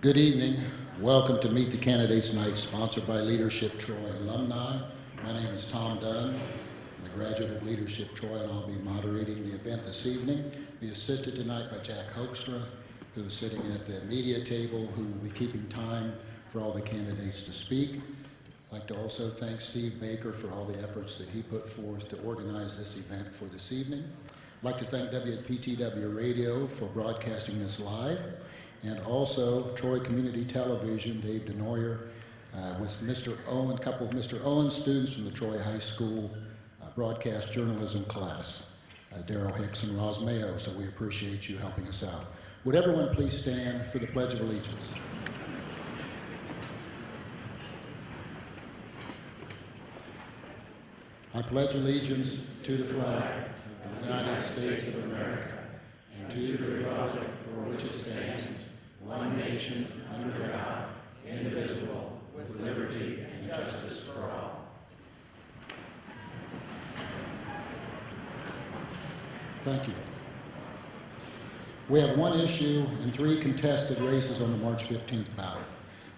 Good evening. Welcome to Meet the Candidates Night, sponsored by Leadership Troy Alumni. My name is Tom Dunn. I'm a graduate of Leadership Troy, and I'll be moderating the event this evening. Be assisted tonight by Jack Hoekstra, who is sitting at the media table, who will be keeping time for all the candidates to speak. I'd like to also thank Steve Baker for all the efforts that he put forth to organize this event for this evening. I'd like to thank WPTW Radio for broadcasting this live, and also Troy Community Television, Dave DeNoyer, with Mr. Owen, a couple of Mr. Owen students from the Troy High School broadcast journalism class, Daryl Hicks and Roz Mayo, so we appreciate you helping us out. Would everyone please stand for the Pledge of Allegiance? I pledge allegiance to the flag of the United States of America and to the republic for which it stands, one nation, under God, indivisible, with liberty and justice for all. Thank you. We have one issue and 3 contested races on the March 15th ballot.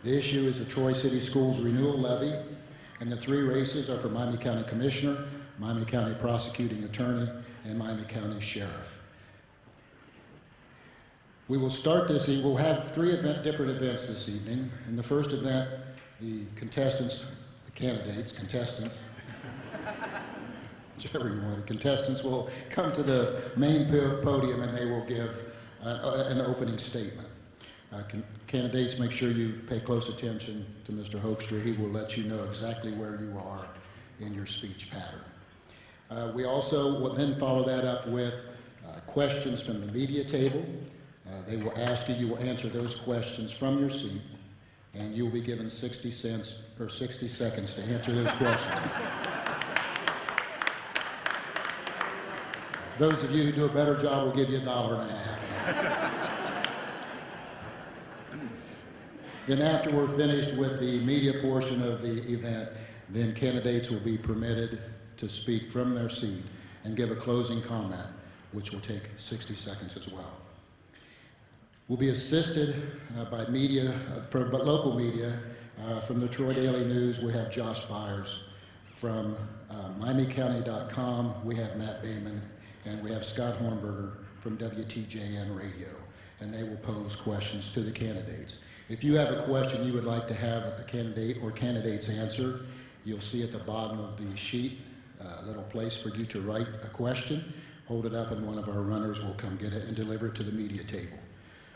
The issue is the Troy City Schools Renewal Levy, and the 3 races are for Miami County Commissioner, Miami County Prosecuting Attorney, and Miami County Sheriff. We will start this evening. We'll have 3 different events this evening. In the first event, the contestants, the candidates, contestants, whichever you want, the contestants will come to the main podium and they will give an opening statement. Candidates, make sure you pay close attention to Mr. Hoekstra. He will let you know exactly where you are in your speech pattern. We also will then follow that up with questions from the media table. They will ask you, you will answer those questions from your seat, and you will be given 60 cents or 60 seconds to answer those questions. Those of you who do a better job will give you $1.50. Then after we're finished with the media portion of the event, then candidates will be permitted to speak from their seat and give a closing comment, which will take 60 seconds as well. We'll be assisted by media, local media. From the Troy Daily News, we have Josh Byers. From MiamiCounty.com, we have Matt Bayman, and we have Scott Hornberger from WTJN Radio, and they will pose questions to the candidates. If you have a question you would like to have a candidate or candidates answer, you'll see at the bottom of the sheet a little place for you to write a question. Hold it up and one of our runners will come get it and deliver it to the media table.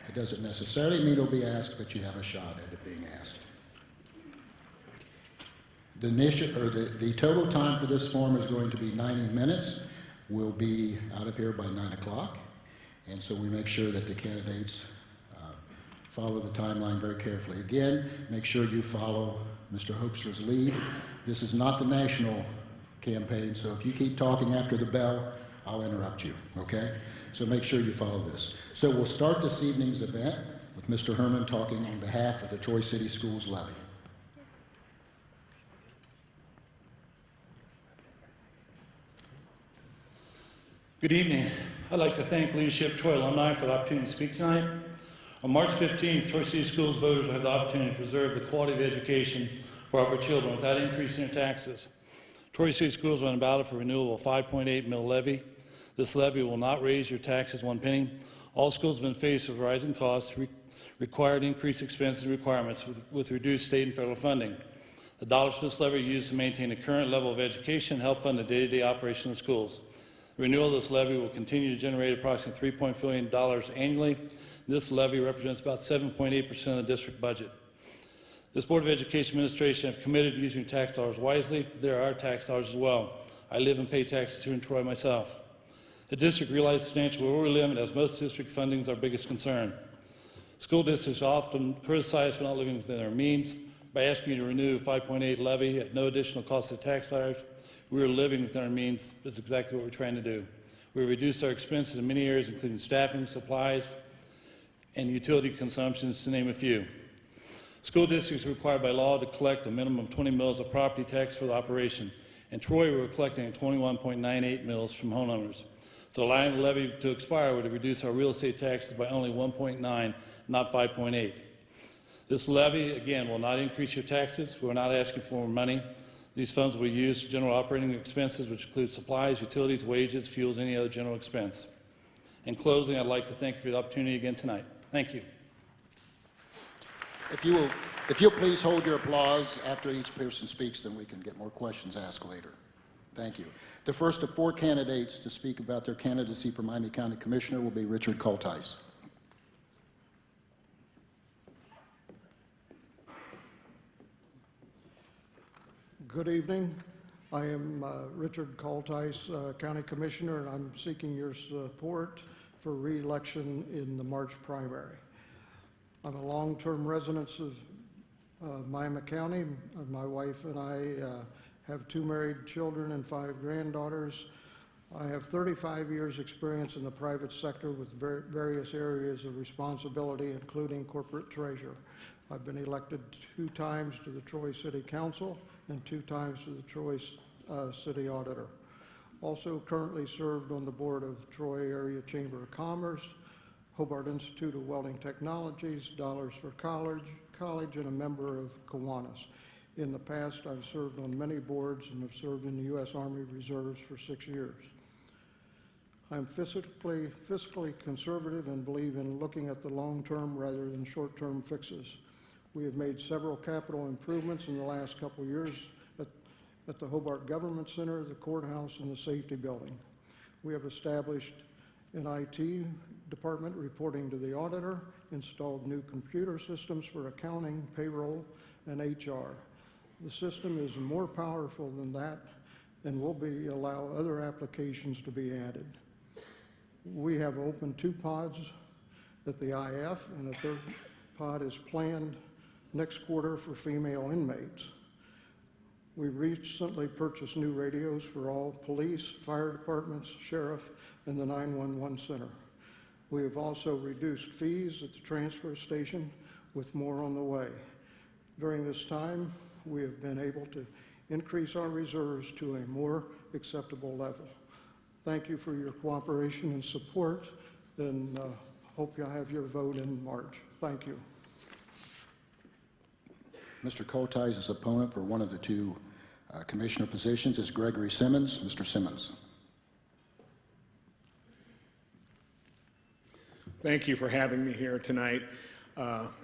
It doesn't necessarily mean it'll be asked, but you have a shot at it being asked. The total time for this forum is going to be 90 minutes. We'll be out of here by 9 o'clock, and so we make sure that the candidates follow the timeline very carefully. Again, make sure you follow Mr. Hoekstra's lead. This is not the national campaign, so if you keep talking after the bell, I'll interrupt you, okay? So make sure you follow this. So we'll start this evening's event with Mr. Herman talking on behalf of the Troy City Schools Levy. Good evening. I'd like to thank Leadership Troy Alumni for the opportunity to speak tonight. On March 15th, Troy City Schools voters will have the opportunity to preserve the quality of education for our children without increasing their taxes. Troy City Schools are on the ballot for renewal of a 5.8 mil levy. This levy will not raise your taxes 1 penny. All schools have been faced with rising costs, required increased expenses and requirements with reduced state and federal funding. The dollars for this levy are used to maintain the current level of education and help fund the day-to-day operation of the schools. The renewal of this levy will continue to generate approximately $3.4 million annually. This levy represents about 7.8% of the district budget. This Board of Education Administration have committed to using tax dollars wisely. There are tax dollars as well. I live and pay taxes here in Troy myself. The district realizes financial lower limit as most district funding is our biggest concern. School districts are often criticized for not living within their means. By asking you to renew 5.8 levy at no additional cost to tax dollars, we are living within our means. That's exactly what we're trying to do. We reduced our expenses in many areas, including staffing, supplies, and utility consumptions, to name a few. School districts are required by law to collect a minimum of 20 mils of property tax for the operation. In Troy, we're collecting 21.98 mils from homeowners. So allowing the levy to expire would reduce our real estate taxes by only 1.9, not 5.8. This levy, again, will not increase your taxes. We're not asking for more money. These funds will be used for general operating expenses, which include supplies, utilities, wages, fuels, any other general expense. In closing, I'd like to thank you for the opportunity again tonight. Thank you. If you'll please hold your applause after each person speaks, then we can get more questions asked later. Thank you. The first of 4 candidates to speak about their candidacy for Miami County Commissioner will be Richard Cultice. Good evening. I am Richard Cultice, County Commissioner, and I'm seeking your support for re-election in the March primary. I'm a long-term resident of Miami County. My wife and I have 2 married children and 5 granddaughters. I have 35 years experience in the private sector with various areas of responsibility, including corporate treasurer. I've been elected 2 times to the Troy City Council and 2 times to the Troy City Auditor. Also currently served on the board of Troy Area Chamber of Commerce, Hobart Institute of Welding Technologies, Dollars for College, and a member of Kiwanis. In the past, I've served on many boards and have served in the U.S. Army Reserves for 6 years. I'm fiscally conservative and believe in looking at the long term rather than short-term fixes. We have made several capital improvements in the last couple of years at the Hobart Government Center, the courthouse, and the safety building. We have established an IT department reporting to the auditor, installed new computer systems for accounting, payroll, and HR. The system is more powerful than that and will allow other applications to be added. We have opened 2 pods at the IF, and a 3rd pod is planned next quarter for female inmates. We recently purchased new radios for all police, fire departments, sheriff, and the 911 center. We have also reduced fees at the transfer station, with more on the way. During this time, we have been able to increase our reserves to a more acceptable level. Thank you for your cooperation and support, and hope you'll have your vote in March. Thank you. Mr. Cultice's opponent for one of the 2 commissioner positions is Gregory Simmons. Mr. Simmons. Thank you for having me here tonight.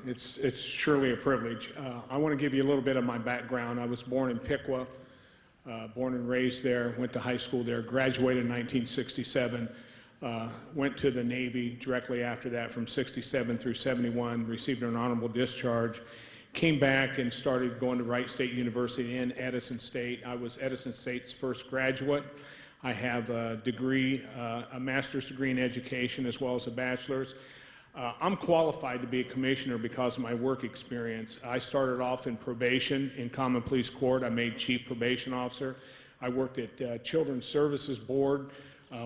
It's surely a privilege. I want to give you a little bit of my background. I was born in Piqua, born and raised there, went to high school there, graduated in 1967, went to the Navy directly after that from 67 through 71, received an honorable discharge, came back and started going to Wright State University in Edison State. I was Edison State's first graduate. I have a degree, a master's degree in education as well as a bachelor's. I'm qualified to be a commissioner because of my work experience. I started off in probation in Common Police Court. I made chief probation officer. I worked at Children's Services Board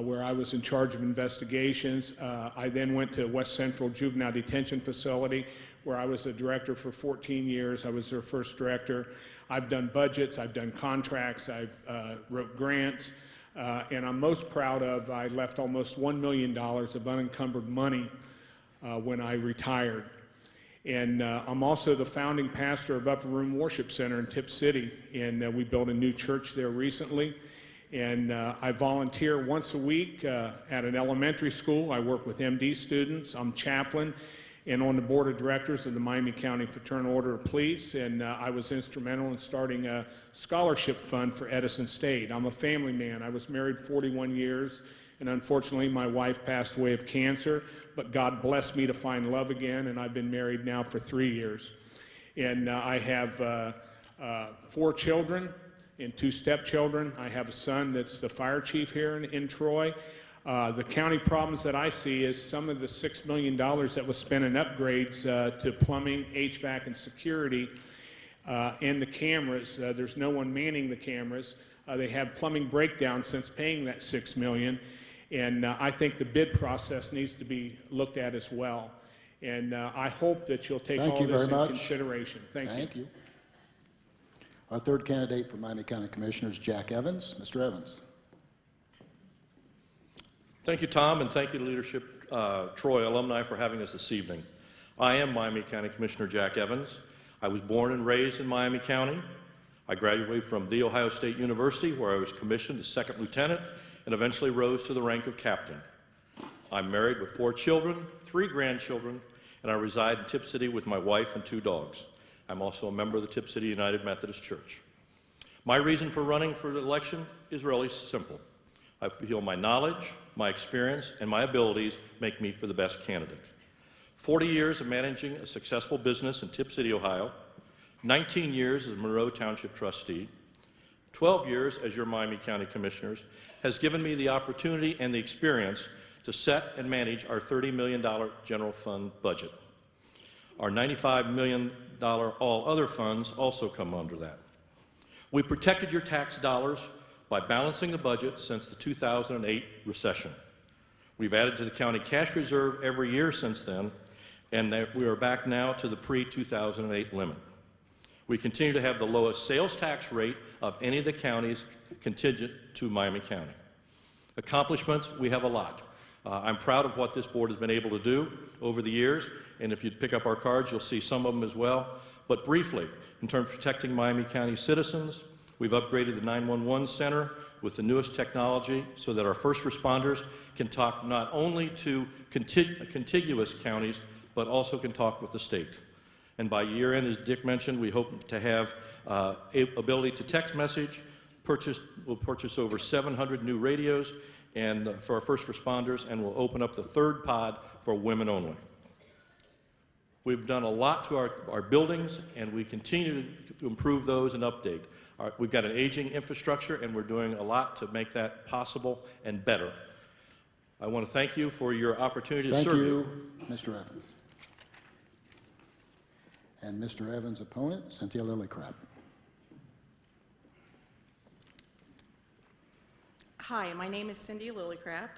where I was in charge of investigations. I then went to West Central Juvenile Detention Facility where I was a director for 14 years. I was their first director. I've done budgets, I've done contracts, I've wrote grants, and I'm most proud of, I left almost $1 million of unencumbered money when I retired. And I'm also the founding pastor of Upper Room Worship Center in Tip City, and we built a new church there recently. And I volunteer once a week at an elementary school. I work with MD students. I'm chaplain and on the board of directors of the Miami County Fraternal Order of Police, and I was instrumental in starting a scholarship fund for Edison State. I'm a family man. I was married 41 years, and unfortunately my wife passed away of cancer, but God blessed me to find love again, and I've been married now for 3 years. And I have 4 children and 2 stepchildren. I have a son that's the fire chief here in Troy. The county problems that I see is some of the $6 million that was spent in upgrades to plumbing, HVAC, and security, and the cameras. There's no one manning the cameras. They have plumbing breakdowns since paying that $6 million, and I think the bid process needs to be looked at as well. And I hope that you'll take all this into consideration. Thank you. Our third candidate for Miami County Commissioner is Jack Evans. Mr. Evans. Thank you, Tom, and thank you to Leadership Troy Alumni for having us this evening. I am Miami County Commissioner Jack Evans. I was born and raised in Miami County. I graduated from The Ohio State University, where I was commissioned as second lieutenant and eventually rose to the rank of captain. I'm married with 4 children, 3 grandchildren, and I reside in Tip City with my wife and 2 dogs. I'm also a member of the Tip City United Methodist Church. My reason for running for the election is really simple. I feel my knowledge, my experience, and my abilities make me for the best candidate. 40 years of managing a successful business in Tip City, Ohio, 19 years as Monroe Township trustee, 12 years as your Miami County Commissioners has given me the opportunity and the experience to set and manage our $30 million general fund budget. Our $95 million all other funds also come under that. We protected your tax dollars by balancing the budget since the 2008 recession. We've added to the county cash reserve every year since then, and we are back now to the pre-2008 limit. We continue to have the lowest sales tax rate of any of the counties contingent to Miami County. Accomplishments, we have a lot. I'm proud of what this board has been able to do over the years, and if you pick up our cards, you'll see some of them as well. But briefly, in terms of protecting Miami County citizens, we've upgraded the 911 center with the newest technology so that our first responders can talk not only to contiguous counties, but also can talk with the state. And by year end, as Dick mentioned, we hope to have ability to text message. We'll purchase over 700 new radios and for our first responders, and we'll open up the 3rd pod for women only. We've done a lot to our buildings, and we continue to improve those and update. We've got an aging infrastructure, and we're doing a lot to make that possible and better. I want to thank you for your opportunity to serve you. Thank you, Mr. Evans. And Mr. Evans' opponent, Cynthia Lillicrap. Hi, my name is Cindy Lillicrap.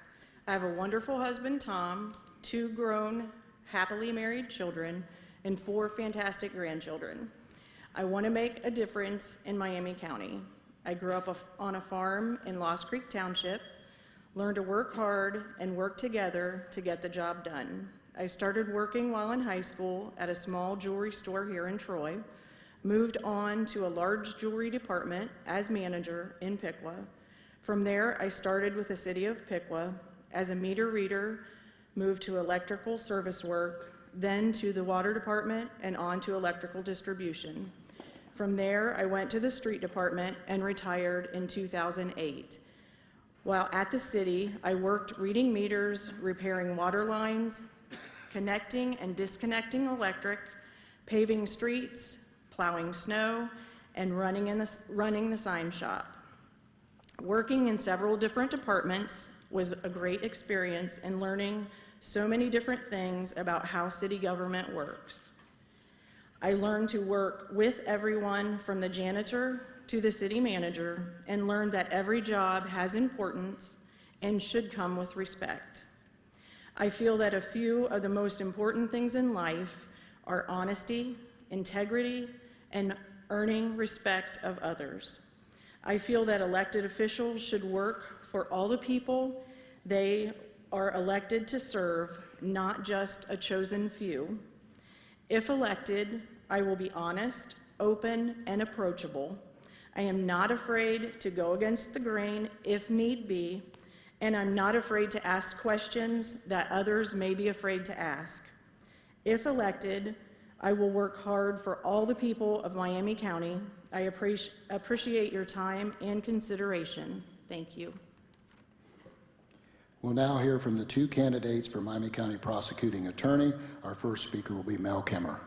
I have a wonderful husband, Tom, 2 grown, happily married children, and 4 fantastic grandchildren. I want to make a difference in Miami County. I grew up on a farm in Lost Creek Township, learned to work hard and work together to get the job done. I started working while in high school at a small jewelry store here in Troy, moved on to a large jewelry department as manager in Piqua. From there, I started with the city of Piqua as a meter reader, moved to electrical service work, then to the water department and on to electrical distribution. From there, I went to the street department and retired in 2008. While at the city, I worked reading meters, repairing water lines, connecting and disconnecting electric, paving streets, plowing snow, and running the sign shop. Working in several different departments was a great experience in learning so many different things about how city government works. I learned to work with everyone from the janitor to the city manager and learned that every job has importance and should come with respect. I feel that a few of the most important things in life are honesty, integrity, and earning respect of others. I feel that elected officials should work for all the people they are elected to serve, not just a chosen few. If elected, I will be honest, open, and approachable. I am not afraid to go against the grain if need be, and I'm not afraid to ask questions that others may be afraid to ask. If elected, I will work hard for all the people of Miami County. I appreciate your time and consideration. Thank you. We'll now hear from the 2 candidates for Miami County Prosecuting Attorney. Our first speaker will be Mel Kemmer.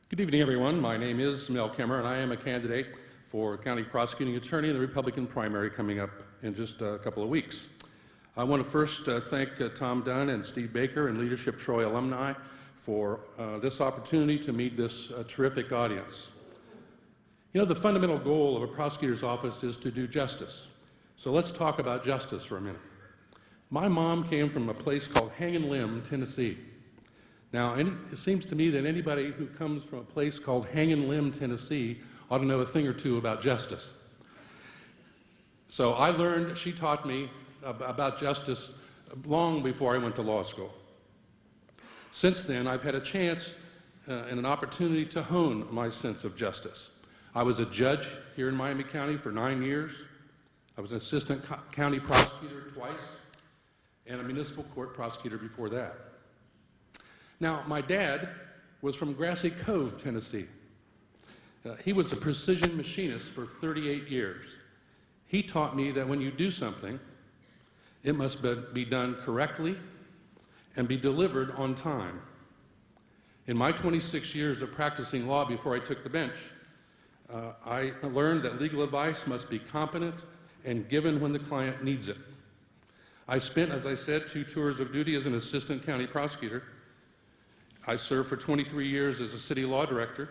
Good evening, everyone. My name is Mel Kemmer, and I am a candidate for County Prosecuting Attorney in the Republican primary coming up in just a couple of weeks. I want to first thank Tom Dunn and Steve Baker and Leadership Troy Alumni for this opportunity to meet this terrific audience. You know, the fundamental goal of a prosecutor's office is to do justice. So let's talk about justice for a minute. My mom came from a place called Hanging Limb, Tennessee. Now, it seems to me that anybody who comes from a place called Hanging Limb, Tennessee ought to know a thing or two about justice. So she taught me about justice long before I went to law school. Since then, I've had a chance and an opportunity to hone my sense of justice. I was a judge here in Miami County for 9 years. I was an assistant county prosecutor twice, and a municipal court prosecutor before that. Now, my dad was from Grassy Cove, Tennessee. He was a precision machinist for 38 years. He taught me that when you do something, it must be done correctly and be delivered on time. In my 26 years of practicing law before I took the bench, I learned that legal advice must be competent and given when the client needs it. I spent, as I said, 2 tours of duty as an assistant county prosecutor. I served for 23 years as a city law director.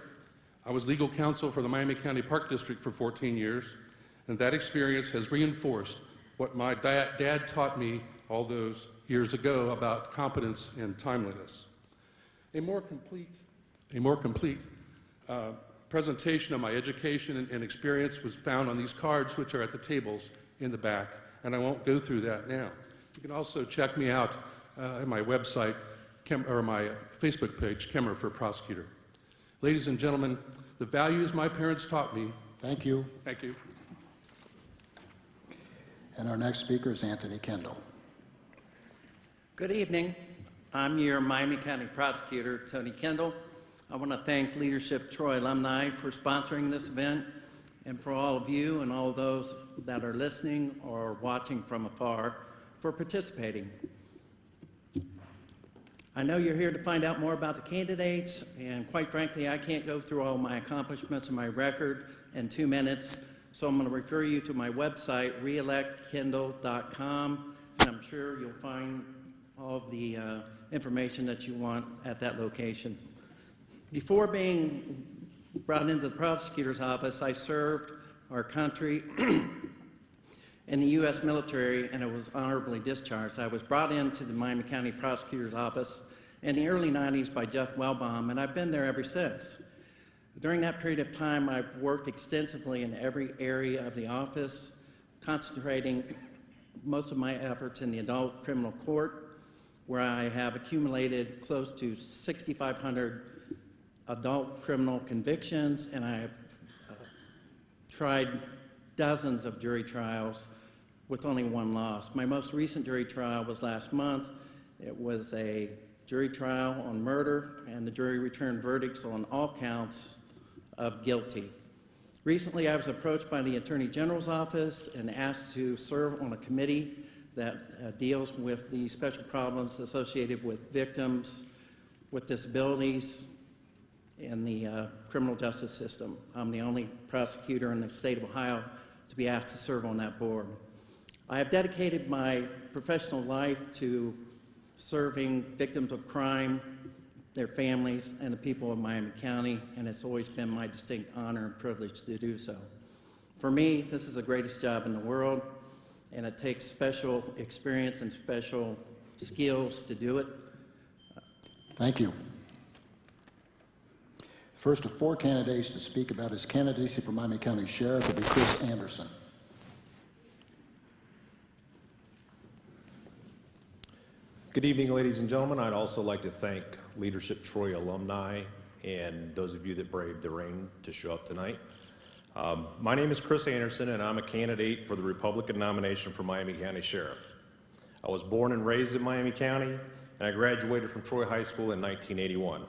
I was legal counsel for the Miami County Park District for 14 years, and that experience has reinforced what my dad taught me all those years ago about competence and timeliness. A more complete presentation of my education and experience was found on these cards, which are at the tables in the back, and I won't go through that now. You can also check me out at my website, or my Facebook page, Kemmer for Prosecutor. Ladies and gentlemen, the values my parents taught me. Thank you. Thank you. And our next speaker is Anthony Kendell. Good evening. I'm your Miami County Prosecutor, Tony Kendell. I want to thank Leadership Troy Alumni for sponsoring this event, and for all of you and all those that are listening or watching from afar for participating. I know you're here to find out more about the candidates, and quite frankly, I can't go through all my accomplishments and my record in 2 minutes, so I'm going to refer you to my website, reelectkendell.com, and I'm sure you'll find all of the information that you want at that location. Before being brought into the prosecutor's office, I served our country in the U.S. military, and I was honorably discharged. I was brought into the Miami County Prosecutor's Office in the early 90s by Jeff Wellbaum, and I've been there ever since. During that period of time, I've worked extensively in every area of the office, concentrating most of my efforts in the adult criminal court, where I have accumulated close to 6,500 adult criminal convictions, and I have tried dozens of jury trials with only 1 loss. My most recent jury trial was last month. It was a jury trial on murder, and the jury returned verdicts on all counts of guilty. Recently, I was approached by the Attorney General's office and asked to serve on a committee that deals with the special problems associated with victims with disabilities in the criminal justice system. I'm the only prosecutor in the state of Ohio to be asked to serve on that board. I have dedicated my professional life to serving victims of crime, their families, and the people of Miami County, and it's always been my distinct honor and privilege to do so. For me, this is the greatest job in the world, and it takes special experience and special skills to do it. Thank you. First of 4 candidates to speak about his candidacy for Miami County Sheriff will be Chris Anderson. Good evening, ladies and gentlemen. I'd also like to thank Leadership Troy Alumni and those of you that braved the rain to show up tonight. My name is Chris Anderson, and I'm a candidate for the Republican nomination for Miami County Sheriff. I was born and raised in Miami County, and I graduated from Troy High School in 1981.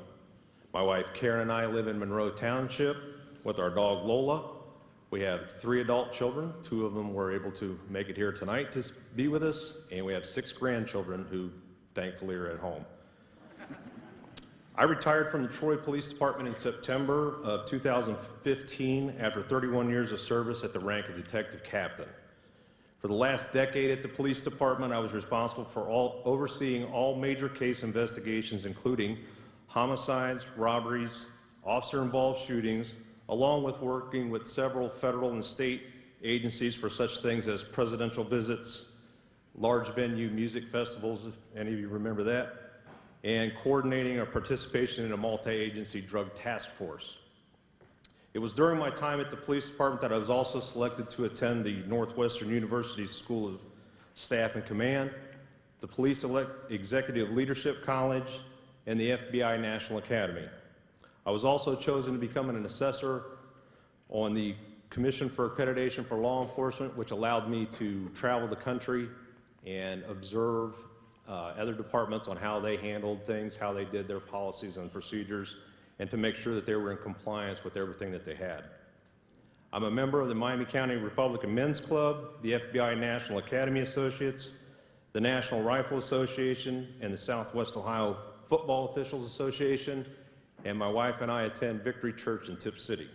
My wife Karen and I live in Monroe Township with our dog Lola. We have 3 adult children. 2 of them were able to make it here tonight to be with us, and we have 6 grandchildren who thankfully are at home. I retired from the Troy Police Department in September of 2015 after 31 years of service at the rank of detective captain. For the last decade at the police department, I was responsible for overseeing all major case investigations, including homicides, robberies, officer-involved shootings, along with working with several federal and state agencies for such things as presidential visits, large venue music festivals, if any of you remember that, and coordinating our participation in a multi-agency drug task force. It was during my time at the police department that I was also selected to attend the Northwestern University School of Staff and Command, the Police Executive Leadership College, and the FBI National Academy. I was also chosen to become an assessor on the Commission for Accreditation for Law Enforcement, which allowed me to travel the country and observe other departments on how they handled things, how they did their policies and procedures, and to make sure that they were in compliance with everything that they had. I'm a member of the Miami County Republican Men's Club, the FBI National Academy Associates, the National Rifle Association, and the Southwest Ohio Football Officials Association, and my wife and I attend Victory Church in Tip City.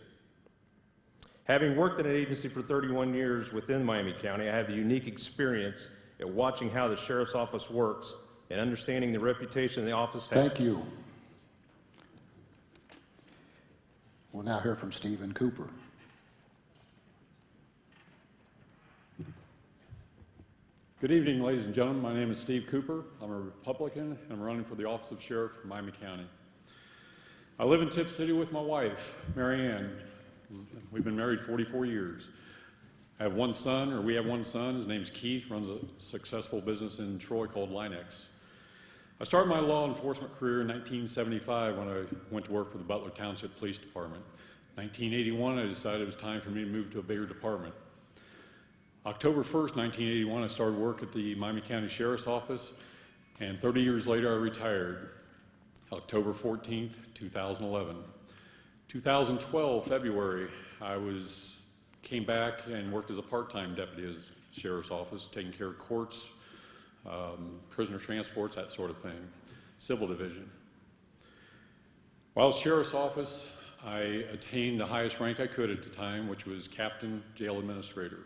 Having worked in an agency for 31 years within Miami County, I have the unique experience at watching how the Sheriff's Office works and understanding the reputation the office has. Thank you. We'll now hear from Stephen Cooper. Good evening, ladies and gentlemen. My name is Steve Cooper. I'm a Republican, and I'm running for the office of Sheriff for Miami County. I live in Tip City with my wife, Mary Ann. We've been married 44 years. We have one son. His name's Keith, runs a successful business in Troy called Linex. I started my law enforcement career in 1975 when I went to work for the Butler Township Police Department. 1981, I decided it was time for me to move to a bigger department. October 1st, 1981, I started work at the Miami County Sheriff's Office, and 30 years later, I retired. October 14th, 2011. 2012, February, I came back and worked as a part-time deputy as Sheriff's Office, taking care of courts, prisoner transports, that sort of thing, civil division. While at Sheriff's Office, I attained the highest rank I could at the time, which was Captain Jail Administrator.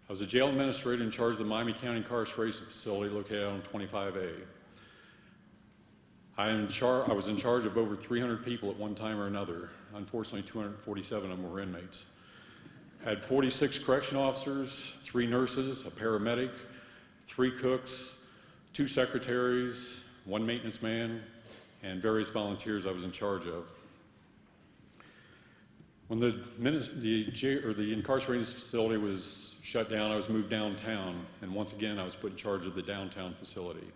I was a jail administrator in charge of the Miami County Incarceration Facility located on 25A. I was in charge of over 300 people at one time or another. Unfortunately, 247 of them were inmates. I had 46 correction officers, 3 nurses, a paramedic, 3 cooks, 2 secretaries, 1 maintenance man, and various volunteers I was in charge of. When the incarceration facility was shut down, I was moved downtown, and once again I was put in charge of the downtown facility.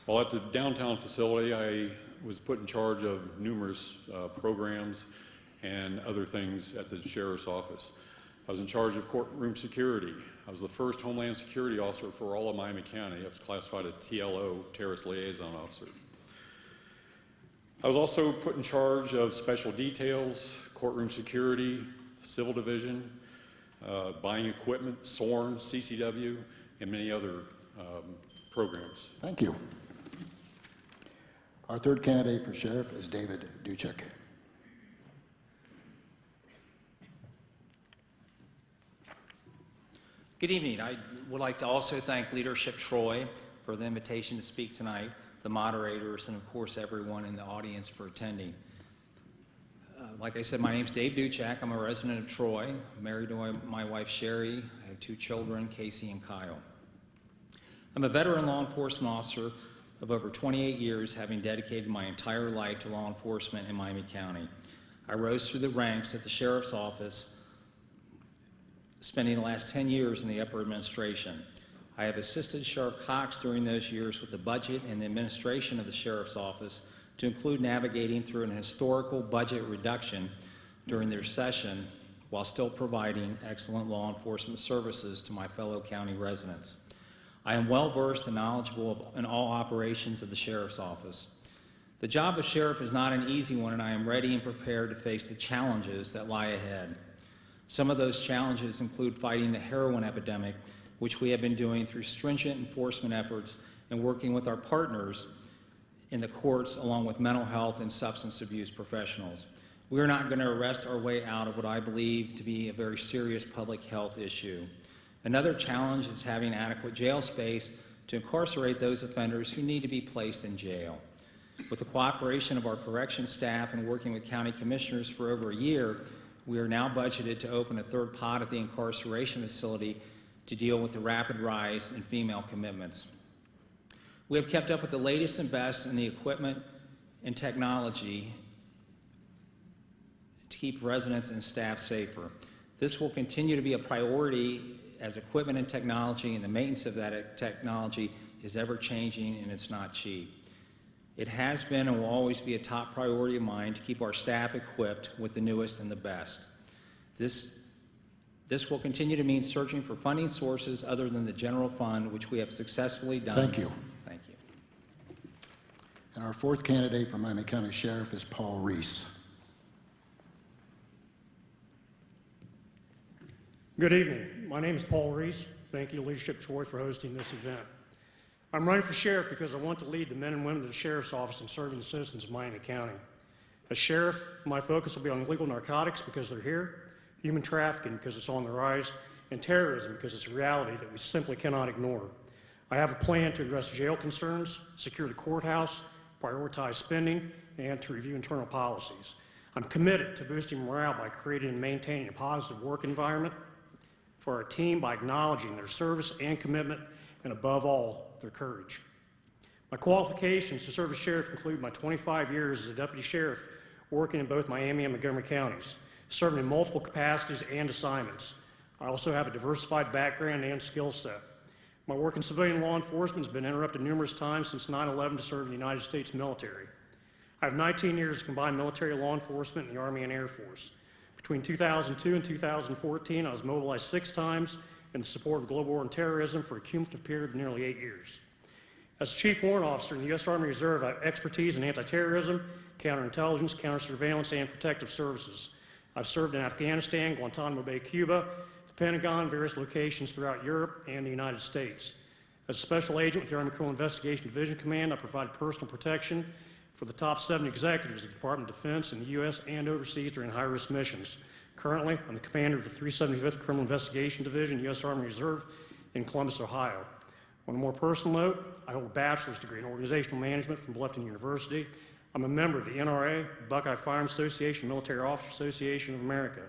While at the downtown facility, I was put in charge of numerous programs and other things at the Sheriff's Office. I was in charge of courtroom security. I was the first Homeland Security officer for all of Miami County. I was classified as TLO, Terrorist Liaison Officer. I was also put in charge of special details, courtroom security, civil division, buying equipment, SORN, CCW, and many other programs. Thank you. Our third candidate for sheriff is David Duchak. Good evening. I would like to also thank Leadership Troy for the invitation to speak tonight, the moderators, and of course everyone in the audience for attending. Like I said, my name's Dave Duchak. I'm a resident of Troy. I'm married to my wife Sherry. I have 2 children, Casey and Kyle. I'm a veteran law enforcement officer of over 28 years, having dedicated my entire life to law enforcement in Miami County. I rose through the ranks at the Sheriff's Office, spending the last 10 years in the upper administration. I have assisted Sheriff Cox during those years with the budget and the administration of the Sheriff's Office, to include navigating through an historical budget reduction during their session while still providing excellent law enforcement services to my fellow county residents. I am well versed and knowledgeable in all operations of the Sheriff's Office. The job of sheriff is not an easy one, and I am ready and prepared to face the challenges that lie ahead. Some of those challenges include fighting the heroin epidemic, which we have been doing through stringent enforcement efforts and working with our partners in the courts, along with mental health and substance abuse professionals. We are not going to arrest our way out of what I believe to be a very serious public health issue. Another challenge is having adequate jail space to incarcerate those offenders who need to be placed in jail. With the cooperation of our corrections staff and working with county commissioners for over a year, we are now budgeted to open a 3rd pod at the incarceration facility to deal with the rapid rise in female commitments. We have kept up with the latest and best in the equipment and technology to keep residents and staff safer. This will continue to be a priority as equipment and technology and the maintenance of that technology is ever changing and it's not cheap. It has been and will always be a top priority of mine to keep our staff equipped with the newest and the best. This will continue to mean searching for funding sources other than the general fund, which we have successfully done. Thank you. Thank you. And our fourth candidate for Miami County Sheriff is Paul Reece. Good evening. My name is Paul Reece. Thank you, Leadership Troy, for hosting this event. I'm running for sheriff because I want to lead the men and women of the sheriff's office in serving the citizens of Miami County. As sheriff, my focus will be on illegal narcotics because they're here, human trafficking because it's on the rise, and terrorism because it's a reality that we simply cannot ignore. I have a plan to address jail concerns, secure the courthouse, prioritize spending, and to review internal policies. I'm committed to boosting morale by creating and maintaining a positive work environment for our team by acknowledging their service and commitment, and above all, their courage. My qualifications to serve as sheriff include my 25 years as a deputy sheriff working in both Miami and Montgomery counties, serving in multiple capacities and assignments. I also have a diversified background and skill set. My work in civilian law enforcement has been interrupted numerous times since 9/11 to serve in the United States military. I have 19 years of combined military law enforcement in the Army and Air Force. Between 2002 and 2014, I was mobilized 6 times in the support of global war on terrorism for a cumulative period of nearly 8 years. As Chief Warrant Officer in the U.S. Army Reserve, I have expertise in anti-terrorism, counterintelligence, counter-surveillance, and protective services. I've served in Afghanistan, Guantanamo Bay, Cuba, the Pentagon, various locations throughout Europe and the United States. As a special agent with the Army Criminal Investigation Division Command, I provided personal protection for the top 7 executives of the Department of Defense in the U.S. and overseas during high-risk missions. Currently, I'm the commander of the 375th Criminal Investigation Division, U.S. Army Reserve, in Columbus, Ohio. On a more personal note, I hold a bachelor's degree in organizational management from Bluffton University. I'm a member of the NRA, Buckeye Firearms Association, Military Officers Association of America.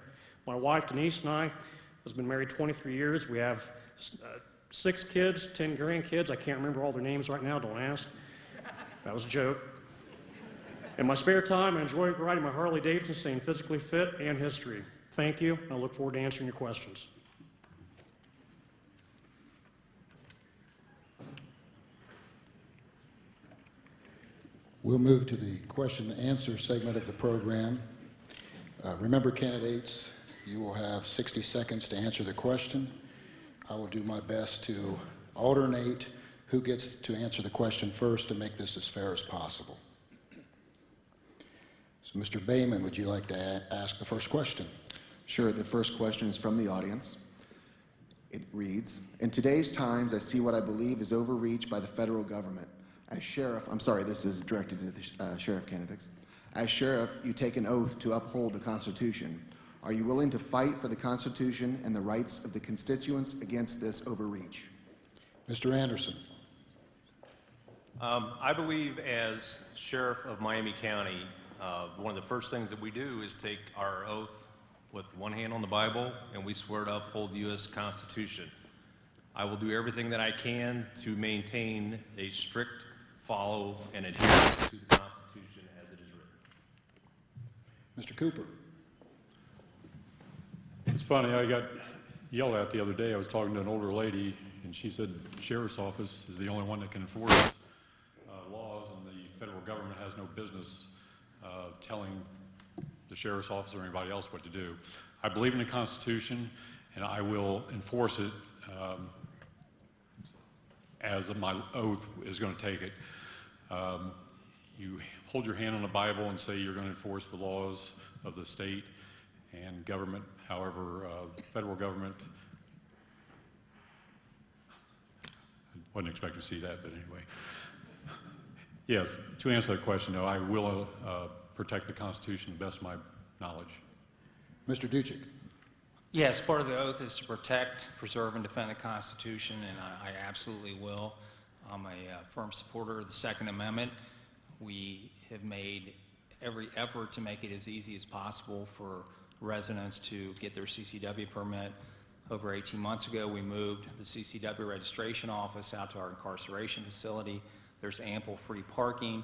My wife, Denise, and I has been married 23 years. We have 6 kids, 10 grandkids. I can't remember all their names right now, don't ask. That was a joke. In my spare time, I enjoy riding my Harley Davidson, staying physically fit, and history. Thank you, and I look forward to answering your questions. We'll move to the question and answer segment of the program. Remember, candidates, you will have 60 seconds to answer the question. I will do my best to alternate who gets to answer the question first to make this as fair as possible. So, Mr. Bayman, would you like to ask the first question? Sure. The first question is from the audience. It reads, in today's times, I see what I believe is overreach by the federal government. As sheriff, I'm sorry, this is directed to the sheriff candidates. As sheriff, you take an oath to uphold the Constitution. Are you willing to fight for the Constitution and the rights of the constituents against this overreach? Mr. Anderson. I believe as sheriff of Miami County, one of the first things that we do is take our oath with one hand on the Bible, and we swear to uphold the U.S. Constitution. I will do everything that I can to maintain a strict follow and adherence to the Constitution as it is written. Mr. Cooper. It's funny, I got yelled at the other day. I was talking to an older lady, and she said the sheriff's office is the only one that can enforce laws, and the federal government has no business telling the sheriff's office or anybody else what to do. I believe in the Constitution, and I will enforce it as my oath is going to take it. You hold your hand on the Bible and say you're going to enforce the laws of the state and government. However, the federal government, I wasn't expecting to see that, but anyway. Yes, to answer that question, no, I will protect the Constitution to the best of my knowledge. Mr. Duchak. Yes, part of the oath is to protect, preserve, and defend the Constitution, and I absolutely will. I'm a firm supporter of the Second Amendment. We have made every effort to make it as easy as possible for residents to get their CCW permit. Over 18 months ago, we moved the CCW registration office out to our incarceration facility. There's ample free parking.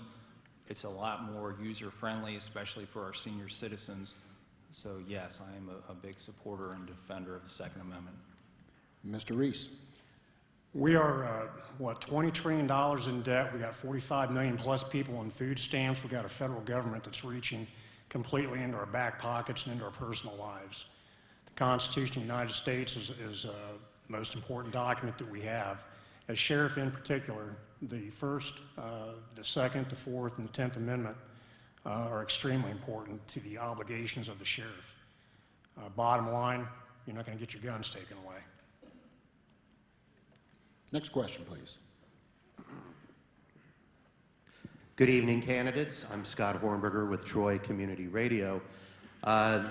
It's a lot more user-friendly, especially for our senior citizens. So yes, I am a big supporter and defender of the Second Amendment. Mr. Reece. We are, $20 trillion in debt. We got 45 million plus people on food stamps. We got a federal government that's reaching completely into our back pockets and into our personal lives. The Constitution of the United States is the most important document that we have. As sheriff in particular, the First, the Second, the Fourth, and the 10th Amendment are extremely important to the obligations of the sheriff. Bottom line, you're not going to get your guns taken away. Next question, please. Good evening, candidates. I'm Scott Hornberger with Troy Community Radio.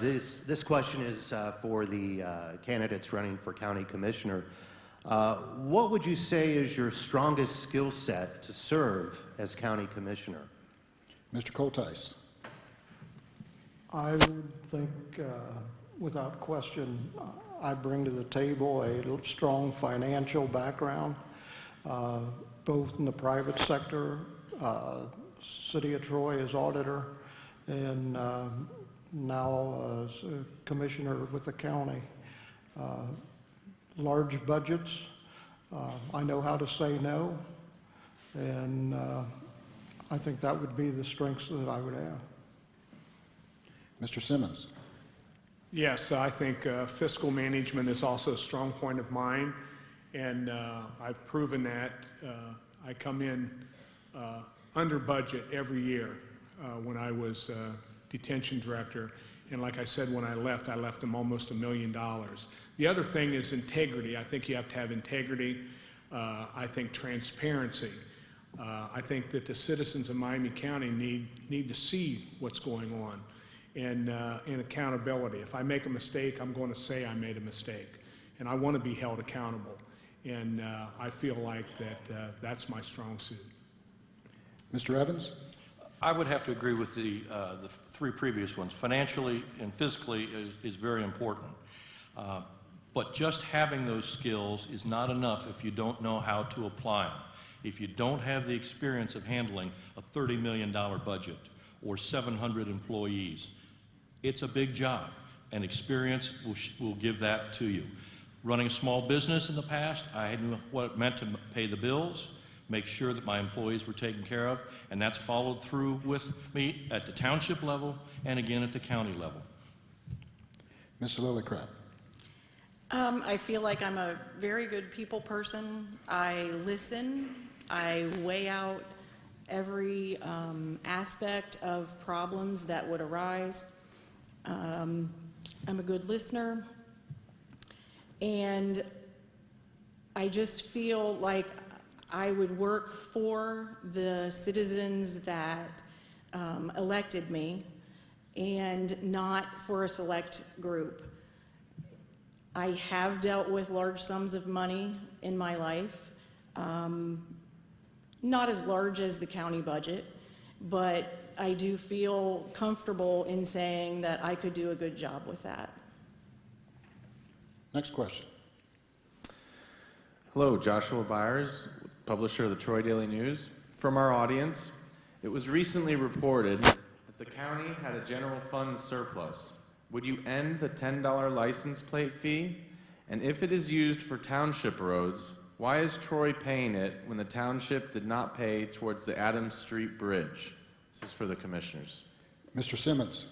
This question is for the candidates running for county commissioner. What would you say is your strongest skill set to serve as county commissioner? Mr. Cultice. I would think, without question, I bring to the table a strong financial background, both in the private sector, City of Troy as auditor, and now as a commissioner with the county. Large budgets, I know how to say no, and I think that would be the strengths that I would have. Mr. Simmons. Yes, I think fiscal management is also a strong point of mine, and I've proven that. I come in under budget every year when I was detention director, and like I said, when I left them almost $1 million. The other thing is integrity. I think you have to have integrity. I think transparency. I think that the citizens of Miami County need to see what's going on. And accountability. If I make a mistake, I'm going to say I made a mistake. And I want to be held accountable. And I feel like that's my strong suit. Mr. Evans? I would have to agree with the three previous ones. Financially and physically is very important. But just having those skills is not enough if you don't know how to apply them. If you don't have the experience of handling a $30 million budget or 700 employees, it's a big job, and experience will give that to you. Running a small business in the past, I knew what it meant to pay the bills, make sure that my employees were taken care of, and that's followed through with me at the township level and again at the county level. Mr. Lillicrap. I feel like I'm a very good people person. I listen. I weigh out every aspect of problems that would arise. I'm a good listener. And I just feel like I would work for the citizens that elected me and not for a select group. I have dealt with large sums of money in my life, not as large as the county budget, but I do feel comfortable in saying that I could do a good job with that. Next question. Hello, Joshua Byers, publisher of the Troy Daily News. From our audience, it was recently reported that the county had a general fund surplus. Would you end the $10 license plate fee? And if it is used for township roads, why is Troy paying it when the township did not pay towards the Adams Street Bridge? This is for the commissioners. Mr. Simmons.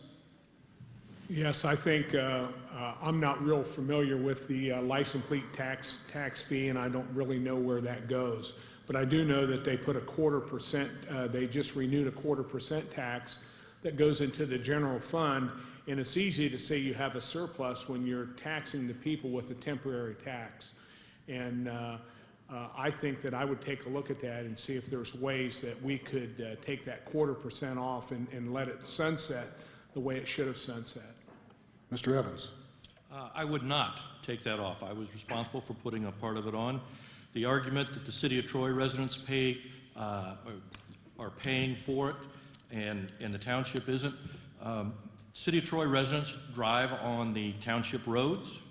Yes, I think I'm not real familiar with the license plate tax fee, and I don't really know where that goes. But I do know that they put a 0.25%, they just renewed a 0.25% tax that goes into the general fund, and it's easy to say you have a surplus when you're taxing the people with a temporary tax. And I think that I would take a look at that and see if there's ways that we could take that 0.25% off and let it sunset the way it should have sunset. Mr. Evans. I would not take that off. I was responsible for putting a part of it on. The argument that the City of Troy residents pay are paying for it and the township isn't. City of Troy residents drive on the township roads.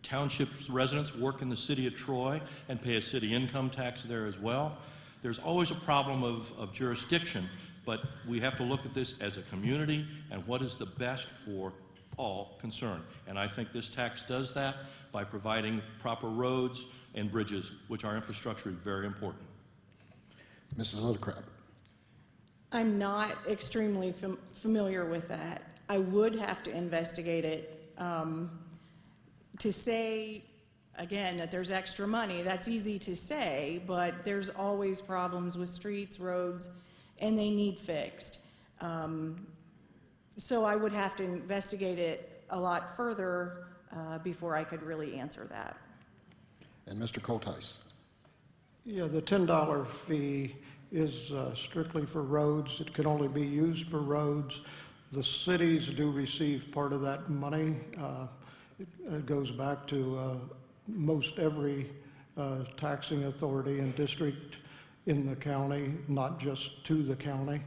Township residents work in the City of Troy and pay a city income tax there as well. There's always a problem of jurisdiction, but we have to look at this as a community and what is the best for all concerned. And I think this tax does that by providing proper roads and bridges, which our infrastructure is very important. Mrs. Lillicrap. I'm not extremely familiar with that. I would have to investigate it. To say, again, that there's extra money, that's easy to say, but there's always problems with streets, roads, and they need fixed. So I would have to investigate it a lot further before I could really answer that. And Mr. Cultice. Yeah, the $10 fee is strictly for roads. It can only be used for roads. The cities do receive part of that money. It goes back to most every taxing authority and district in the county, not just to the county.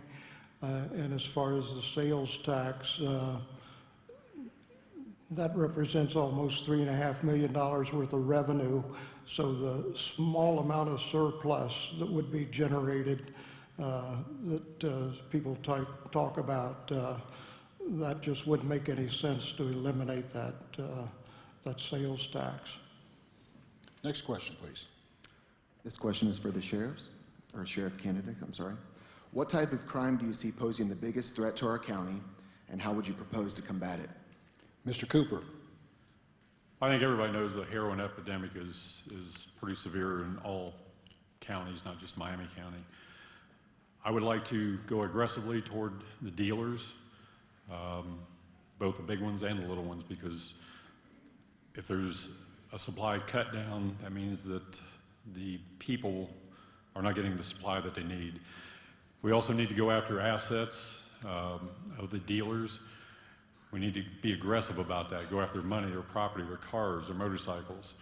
And as far as the sales tax, that represents almost $3.5 million worth of revenue. So the small amount of surplus that would be generated that people talk about, that just wouldn't make any sense to eliminate that sales tax. Next question, please. This question is for the sheriffs, or sheriff candidate, I'm sorry. What type of crime do you see posing the biggest threat to our county, and how would you propose to combat it? Mr. Cooper. I think everybody knows the heroin epidemic is pretty severe in all counties, not just Miami County. I would like to go aggressively toward the dealers, both the big ones and the little ones, because if there's a supply cut down, that means that the people are not getting the supply that they need. We also need to go after assets of the dealers. We need to be aggressive about that, go after their money, their property, their cars, their motorcycles.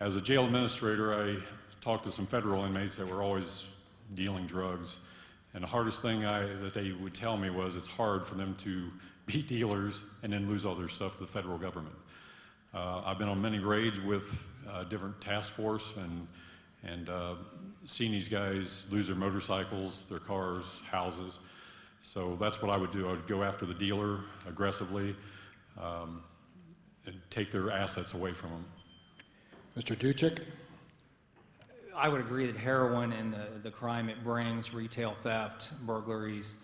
As a jail administrator, I talked to some federal inmates that were always dealing drugs, and the hardest thing that they would tell me was it's hard for them to be dealers and then lose all their stuff to the federal government. I've been on many raids with different task force and seen these guys lose their motorcycles, their cars, houses. So that's what I would do. I would go after the dealer aggressively and take their assets away from them. Mr. Duchak. I would agree that heroin and the crime it brings, retail theft, burglaries,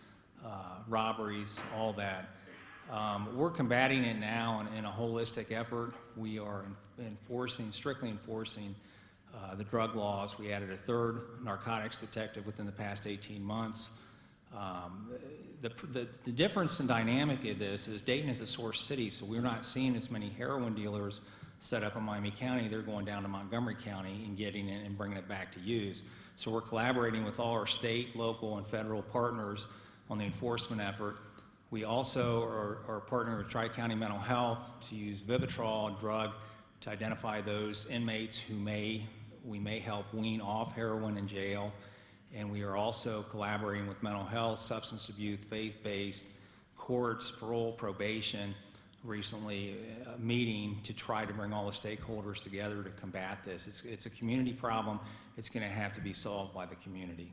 robberies, all that. We're combating it now in a holistic effort. We are strictly enforcing the drug laws. We added a third narcotics detective within the past 18 months. The difference in dynamic of this is Dayton is a source city, so we're not seeing as many heroin dealers set up in Miami County. They're going down to Montgomery County and getting it and bringing it back to use. So we're collaborating with all our state, local, and federal partners on the enforcement effort. We also are partnering with Tri-County Mental Health to use Vivitrol, a drug, to identify those inmates who we may help wean off heroin in jail. And we are also collaborating with mental health, substance abuse, faith-based, courts, parole, probation, recently a meeting to try to bring all the stakeholders together to combat this. It's a community problem. It's going to have to be solved by the community.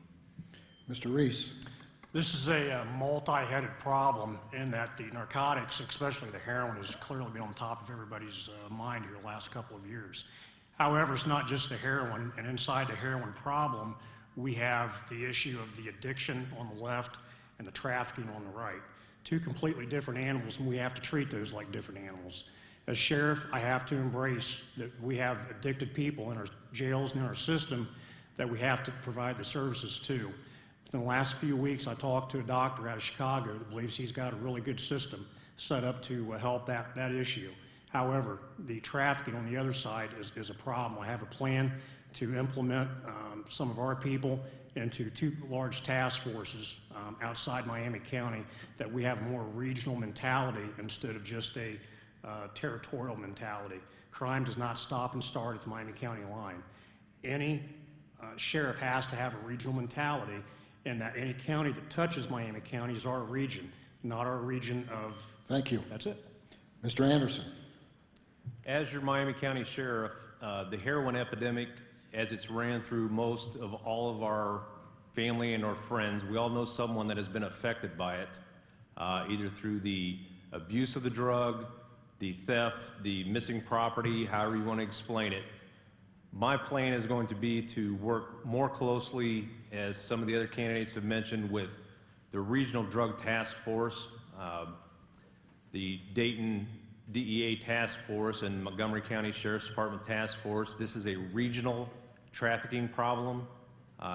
Mr. Reece. This is a multi-headed problem in that the narcotics, especially the heroin, has clearly been on top of everybody's mind here the last couple of years. However, it's not just the heroin, and inside the heroin problem, we have the issue of the addiction on the left and the trafficking on the right. Two completely different animals, and we have to treat those like different animals. As sheriff, I have to embrace that we have addicted people in our jails and in our system that we have to provide the services to. In the last few weeks, I talked to a doctor out of Chicago that believes he's got a really good system set up to help that issue. However, the trafficking on the other side is a problem. I have a plan to implement some of our people into two large task forces outside Miami County, that we have more regional mentality instead of just a territorial mentality. Crime does not stop and start at the Miami County line. Any sheriff has to have a regional mentality, and that any county that touches Miami County is our region, not our region of... Thank you. That's it. Mr. Anderson. As your Miami County Sheriff, the heroin epidemic, as it's ran through most of all of our family and our friends, we all know someone that has been affected by it, either through the abuse of the drug, the theft, the missing property, however you want to explain it. My plan is going to be to work more closely, as some of the other candidates have mentioned, with the Regional Drug Task Force, the Dayton DEA Task Force, and Montgomery County Sheriff's Department Task Force. This is a regional trafficking problem.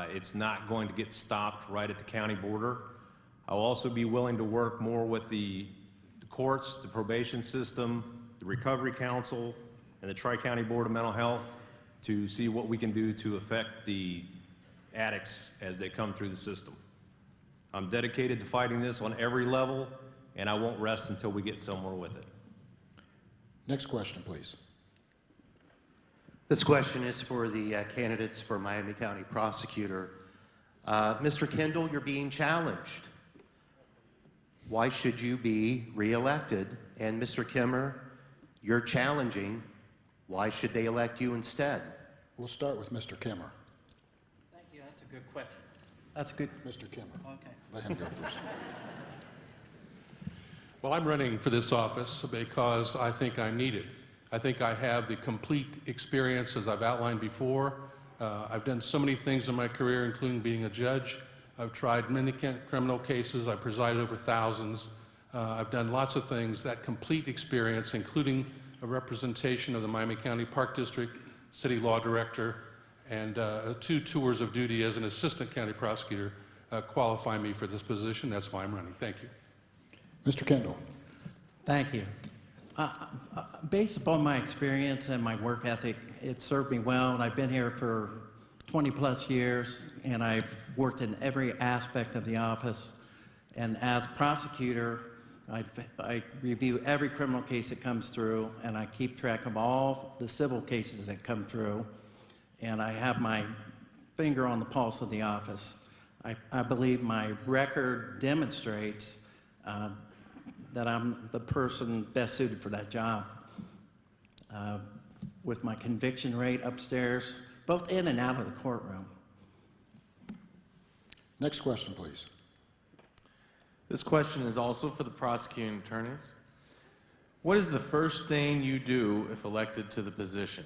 It's not going to get stopped right at the county border. I'll also be willing to work more with the courts, the probation system, the Recovery Council, and the Tri-County Board of Mental Health to see what we can do to affect the addicts as they come through the system. I'm dedicated to fighting this on every level, and I won't rest until we get somewhere with it. Next question, please. This question is for the candidates for Miami County Prosecutor. Mr. Kendell, you're being challenged. Why should you be reelected? And Mr. Kemmer, you're challenging. Why should they elect you instead? We'll start with Mr. Kemmer. Thank you. That's a good question. That's a good. Mr. Kemmer. Okay. Let him go first. Well, I'm running for this office because I think I need it. I think I have the complete experience, as I've outlined before. I've done so many things in my career, including being a judge. I've tried many criminal cases. I've presided over thousands. I've done lots of things. That complete experience, including a representation of the Miami County Park District, City Law Director, and 2 tours of duty as an Assistant County Prosecutor, qualify me for this position. That's why I'm running. Thank you. Mr. Kendell. Thank you. Based upon my experience and my work ethic, it served me well, and I've been here for 20-plus years, and I've worked in every aspect of the office. And as prosecutor, I review every criminal case that comes through, and I keep track of all the civil cases that come through, and I have my finger on the pulse of the office. I believe my record demonstrates that I'm the person best suited for that job. With my conviction rate upstairs, both in and out of the courtroom. Next question, please. This question is also for the prosecuting attorneys. What is the first thing you do if elected to the position?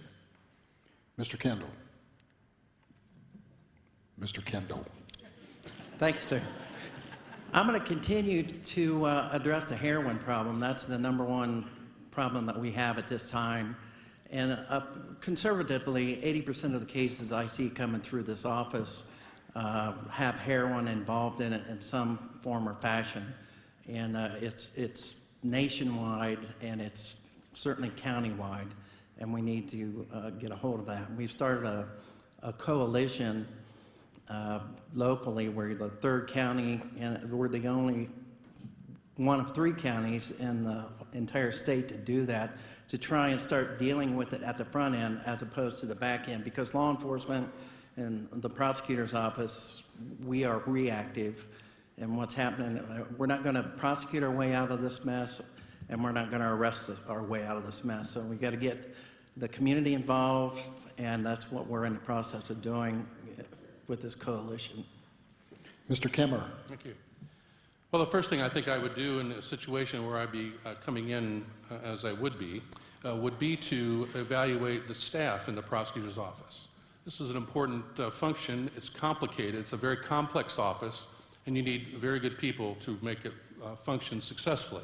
Mr. Kendell. Mr. Kendell. Thank you, sir. I'm going to continue to address the heroin problem. That's the #1 problem that we have at this time. And conservatively, 80% of the cases I see coming through this office have heroin involved in it in some form or fashion. And it's nationwide, and it's certainly countywide, and we need to get a hold of that. We've started a coalition locally. We're the 3rd county, and we're the only one of 3 counties in the entire state to do that, to try and start dealing with it at the front end as opposed to the back end, because law enforcement and the prosecutor's office, we are reactive. And what's happening, we're not going to prosecute our way out of this mess, and we're not going to arrest our way out of this mess. So we got to get the community involved, and that's what we're in the process of doing with this coalition. Mr. Kemmer. Thank you. Well, the first thing I think I would do in a situation where I'd be coming in as I would be to evaluate the staff in the prosecutor's office. This is an important function. It's complicated. It's a very complex office, and you need very good people to make it function successfully.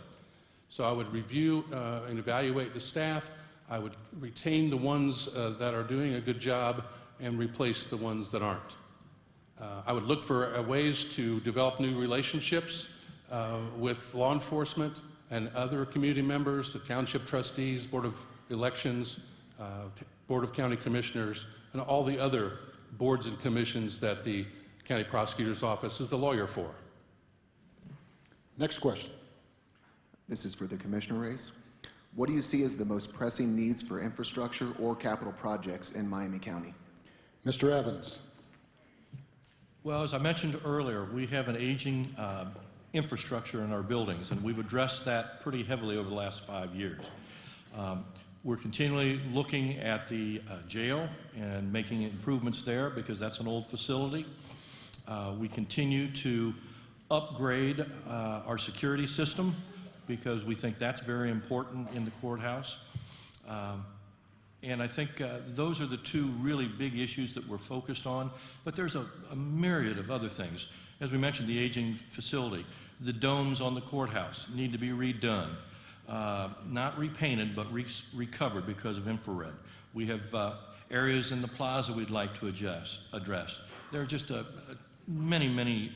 So I would review and evaluate the staff. I would retain the ones that are doing a good job and replace the ones that aren't. I would look for ways to develop new relationships with law enforcement and other community members, the township trustees, Board of Elections, Board of County Commissioners, and all the other boards and commissions that the County Prosecutor's Office is the lawyer for. Next question. This is for the commissioner race. What do you see as the most pressing needs for infrastructure or capital projects in Miami County? Mr. Evans. Well, as I mentioned earlier, we have an aging infrastructure in our buildings, and we've addressed that pretty heavily over the last 5 years. We're continually looking at the jail and making improvements there because that's an old facility. We continue to upgrade our security system because we think that's very important in the courthouse. And I think those are the two really big issues that we're focused on. But there's a myriad of other things. As we mentioned, the aging facility, the domes on the courthouse need to be redone. Not repainted, but recovered because of infrared. We have areas in the plaza we'd like to address. There are just many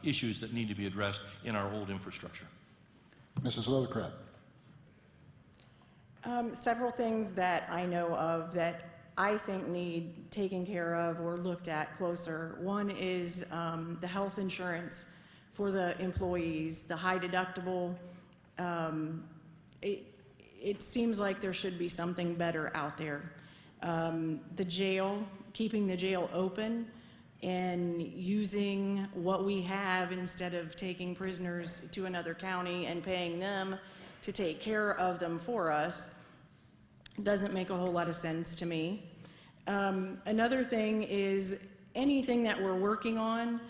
issues that need to be addressed in our old infrastructure. Mrs. Lillicrap. Several things that I know of that I think need taken care of or looked at closer. One is the health insurance for the employees, the high deductible. It seems like there should be something better out there. The jail, keeping the jail open and using what we have instead of taking prisoners to another county and paying them to take care of them for us doesn't make a whole lot of sense to me. Another thing is anything that we're working on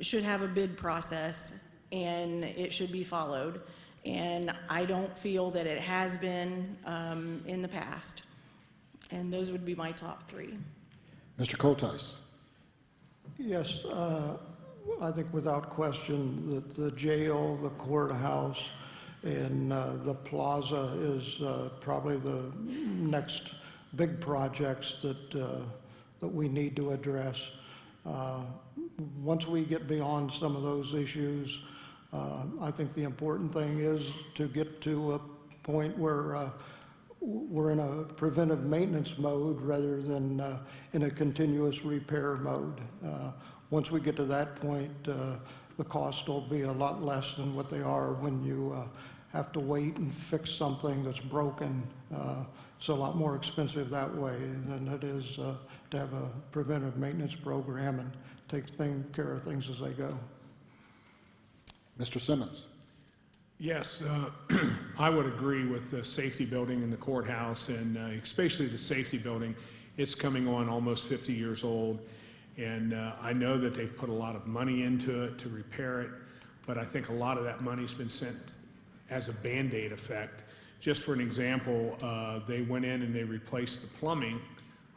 should have a bid process and it should be followed. And I don't feel that it has been in the past. And those would be my top three. Mr. Cultice. Yes, I think without question that the jail, the courthouse, and the plaza is probably the next big projects that we need to address. Once we get beyond some of those issues, I think the important thing is to get to a point where we're in a preventive maintenance mode rather than in a continuous repair mode. Once we get to that point, the cost will be a lot less than what they are when you have to wait and fix something that's broken. It's a lot more expensive that way than it is to have a preventive maintenance program and take care of things as they go. Mr. Simmons. Yes, I would agree with the safety building in the courthouse, and especially the safety building. It's coming on almost 50 years old, and I know that they've put a lot of money into it to repair it, but I think a lot of that money's been sent as a Band-Aid effect. Just for an example, they went in and they replaced the plumbing,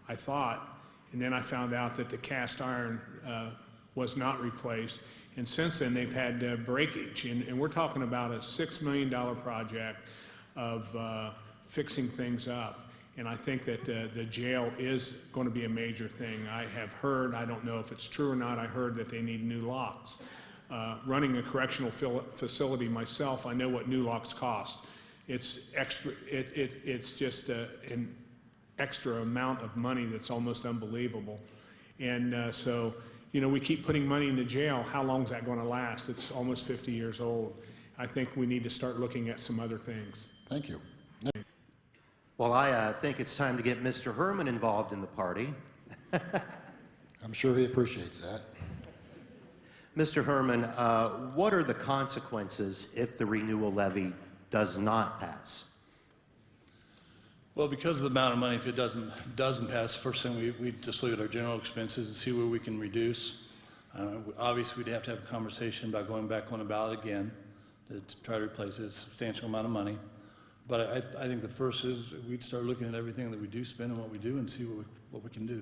I thought, and then I found out that the cast iron was not replaced. And since then, they've had breakage. And we're talking about a $6 million project of fixing things up. And I think that the jail is going to be a major thing. I have heard, I don't know if it's true or not, I heard that they need new locks. Running a correctional facility myself, I know what new locks cost. It's extra. It's just an extra amount of money that's almost unbelievable. And so, you know, we keep putting money into jail. How long is that going to last? It's almost 50 years old. I think we need to start looking at some other things. Thank you. Well, I think it's time to get Mr. Herman involved in the party. I'm sure he appreciates that. Mr. Herman, what are the consequences if the renewal levy does not pass? Well, because of the amount of money, if it doesn't pass, first thing we just look at our general expenses and see where we can reduce. Obviously, we'd have to have a conversation about going back on the ballot again to try to replace it. It's a substantial amount of money. But I think the first is we'd start looking at everything that we do spend and what we do and see what we can do.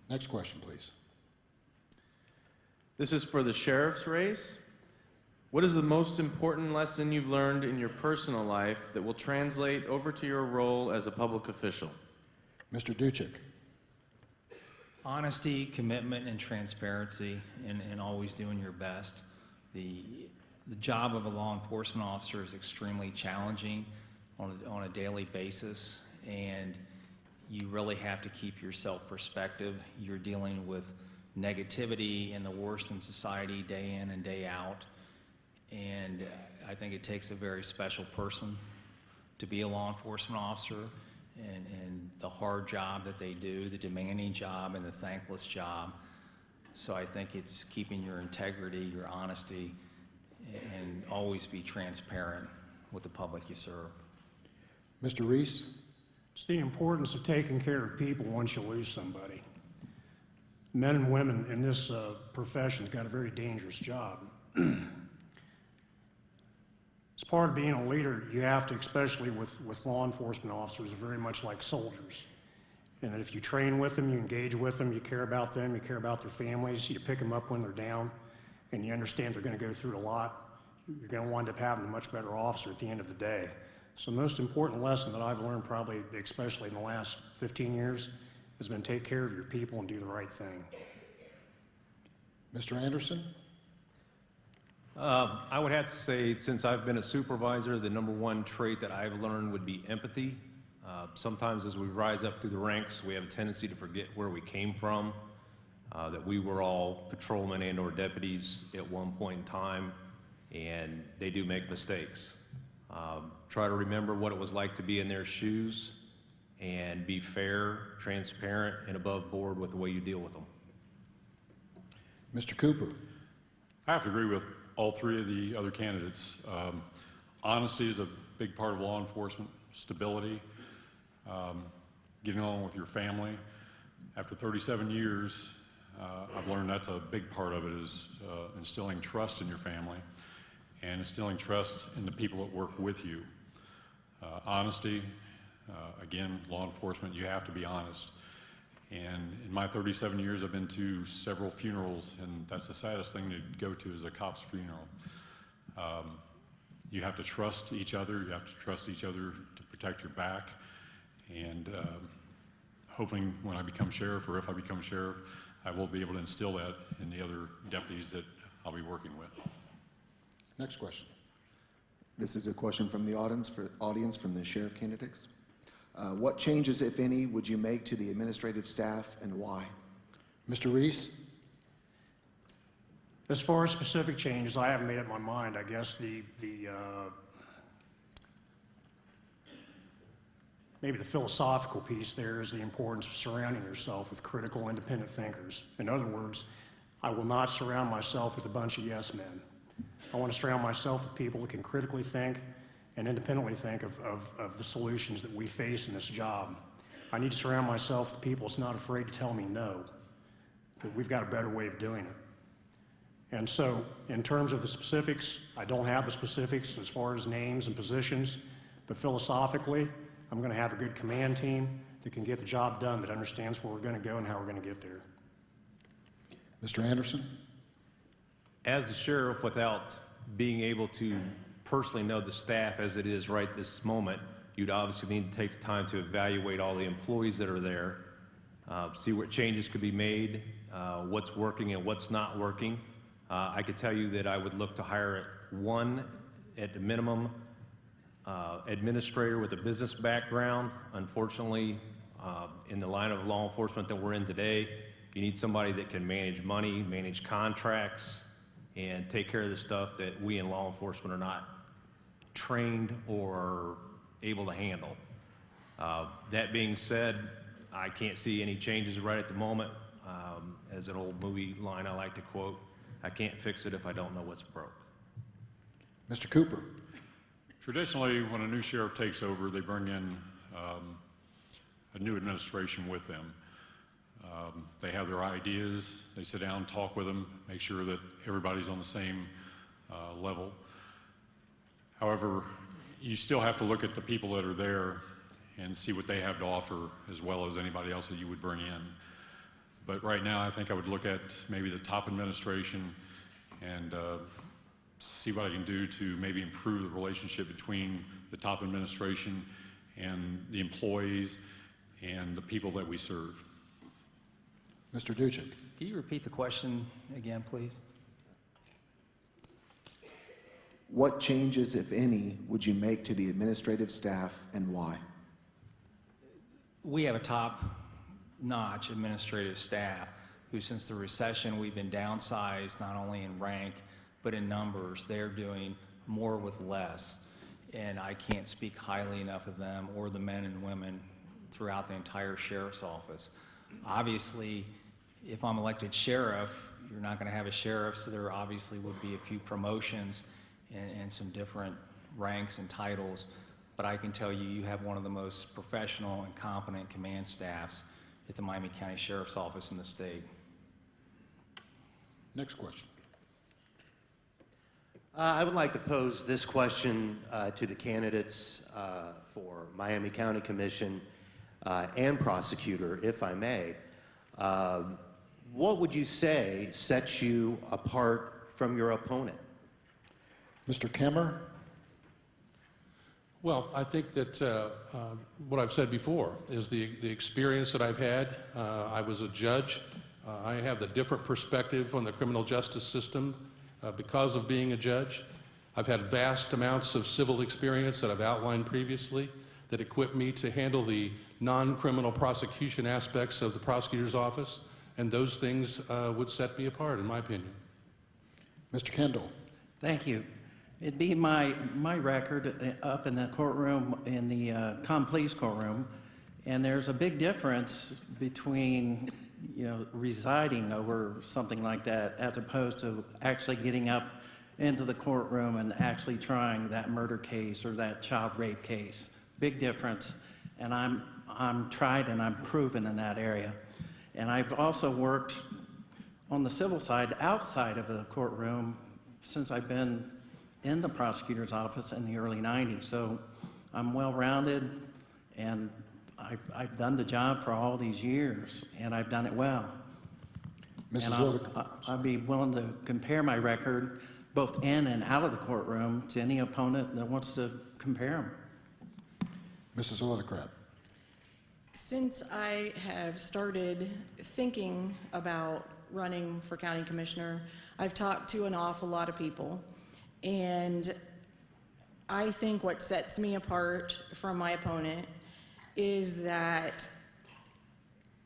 Next question, please. This is for the sheriff's race. What is the most important lesson you've learned in your personal life that will translate over to your role as a public official? Mr. Duchak. Honesty, commitment, and transparency, and always doing your best. The job of a law enforcement officer is extremely challenging on a daily basis, and you really have to keep your self-perspective. You're dealing with negativity and the worst in society day in and day out. And I think it takes a very special person to be a law enforcement officer, and the hard job that they do, the demanding job and the thankless job. So I think it's keeping your integrity, your honesty, and always be transparent with the public you serve. Mr. Reece. It's the importance of taking care of people once you lose somebody. Men and women in this profession have got a very dangerous job. As part of being a leader, you have to, especially with law enforcement officers, very much like soldiers. And if you train with them, you engage with them, you care about them, you care about their families, you pick them up when they're down, and you understand they're going to go through a lot, you're going to wind up having a much better officer at the end of the day. So the most important lesson that I've learned, probably especially in the last 15 years, has been take care of your people and do the right thing. Mr. Anderson? I would have to say, since I've been a supervisor, the number one trait that I've learned would be empathy. Sometimes as we rise up through the ranks, we have a tendency to forget where we came from, that we were all patrolmen and or deputies at one point in time, and they do make mistakes. Try to remember what it was like to be in their shoes and be fair, transparent, and above board with the way you deal with them. Mr. Cooper? I have to agree with all three of the other candidates. Honesty is a big part of law enforcement. Stability, getting along with your family. After 37 years, I've learned that's a big part of it, is instilling trust in your family and instilling trust in the people that work with you. Honesty, again, law enforcement, you have to be honest. And in my 37 years, I've been to several funerals, and that's the saddest thing to go to, is a cop's funeral. You have to trust each other. You have to trust each other to protect your back. And hoping when I become sheriff, or if I become sheriff, I will be able to instill that in the other deputies that I'll be working with. Next question. This is a question from the audience from the sheriff candidates. What changes, if any, would you make to the administrative staff and why? Mr. Reece? As far as specific changes, I haven't made up my mind. I guess maybe the philosophical piece there is the importance of surrounding yourself with critical, independent thinkers. In other words, I will not surround myself with a bunch of yes men. I want to surround myself with people who can critically think and independently think of the solutions that we face in this job. I need to surround myself with people that's not afraid to tell me no, that we've got a better way of doing it. And so, in terms of the specifics, I don't have the specifics as far as names and positions, but philosophically, I'm going to have a good command team that can get the job done, that understands where we're going to go and how we're going to get there. Mr. Anderson? As a sheriff, without being able to personally know the staff as it is right this moment, you'd obviously need to take the time to evaluate all the employees that are there, see what changes could be made, what's working and what's not working. I could tell you that I would look to hire one, at the minimum, administrator with a business background. Unfortunately, in the line of law enforcement that we're in today, you need somebody that can manage money, manage contracts, and take care of the stuff that we in law enforcement are not trained or able to handle. That being said, I can't see any changes right at the moment. As an old movie line I like to quote, I can't fix it if I don't know what's broke. Mr. Cooper? Traditionally, when a new sheriff takes over, they bring in a new administration with them. They have their ideas, they sit down, talk with them, make sure that everybody's on the same level. However, you still have to look at the people that are there and see what they have to offer, as well as anybody else that you would bring in. But right now, I think I would look at maybe the top administration and see what I can do to maybe improve the relationship between the top administration and the employees and the people that we serve. Mr. Duchak? Can you repeat the question again, please? What changes, if any, would you make to the administrative staff and why? We have a top-notch administrative staff who, since the recession, we've been downsized not only in rank, but in numbers. They're doing more with less. And I can't speak highly enough of them or the men and women throughout the entire sheriff's office. Obviously, if I'm elected sheriff, you're not going to have a sheriff, so there obviously would be a few promotions and some different ranks and titles. But I can tell you, you have one of the most professional and competent command staffs at the Miami County Sheriff's Office in the state. Next question. I would like to pose this question to the candidates for Miami County Commission and prosecutor, if I may. What would you say sets you apart from your opponent? Mr. Kemmer? Well, I think that what I've said before is the experience that I've had. I was a judge. I have a different perspective on the criminal justice system because of being a judge. I've had vast amounts of civil experience that I've outlined previously that equip me to handle the non-criminal prosecution aspects of the prosecutor's office, and those things would set me apart, in my opinion. Mr. Kendell? Thank you. It'd be my record up in the courtroom, in the Cultice courtroom, and there's a big difference between, residing over something like that as opposed to actually getting up into the courtroom and actually trying that murder case or that child rape case. Big difference, and I'm tried and I'm proven in that area. And I've also worked on the civil side outside of the courtroom since I've been in the prosecutor's office in the early 90s. So I'm well-rounded, and I've done the job for all these years, and I've done it well. Mrs. And I'd be willing to compare my record both in and out of the courtroom to any opponent that wants to compare them. Mrs. Lillicrap? Since I have started thinking about running for county commissioner, I've talked to an awful lot of people, and I think what sets me apart from my opponent is that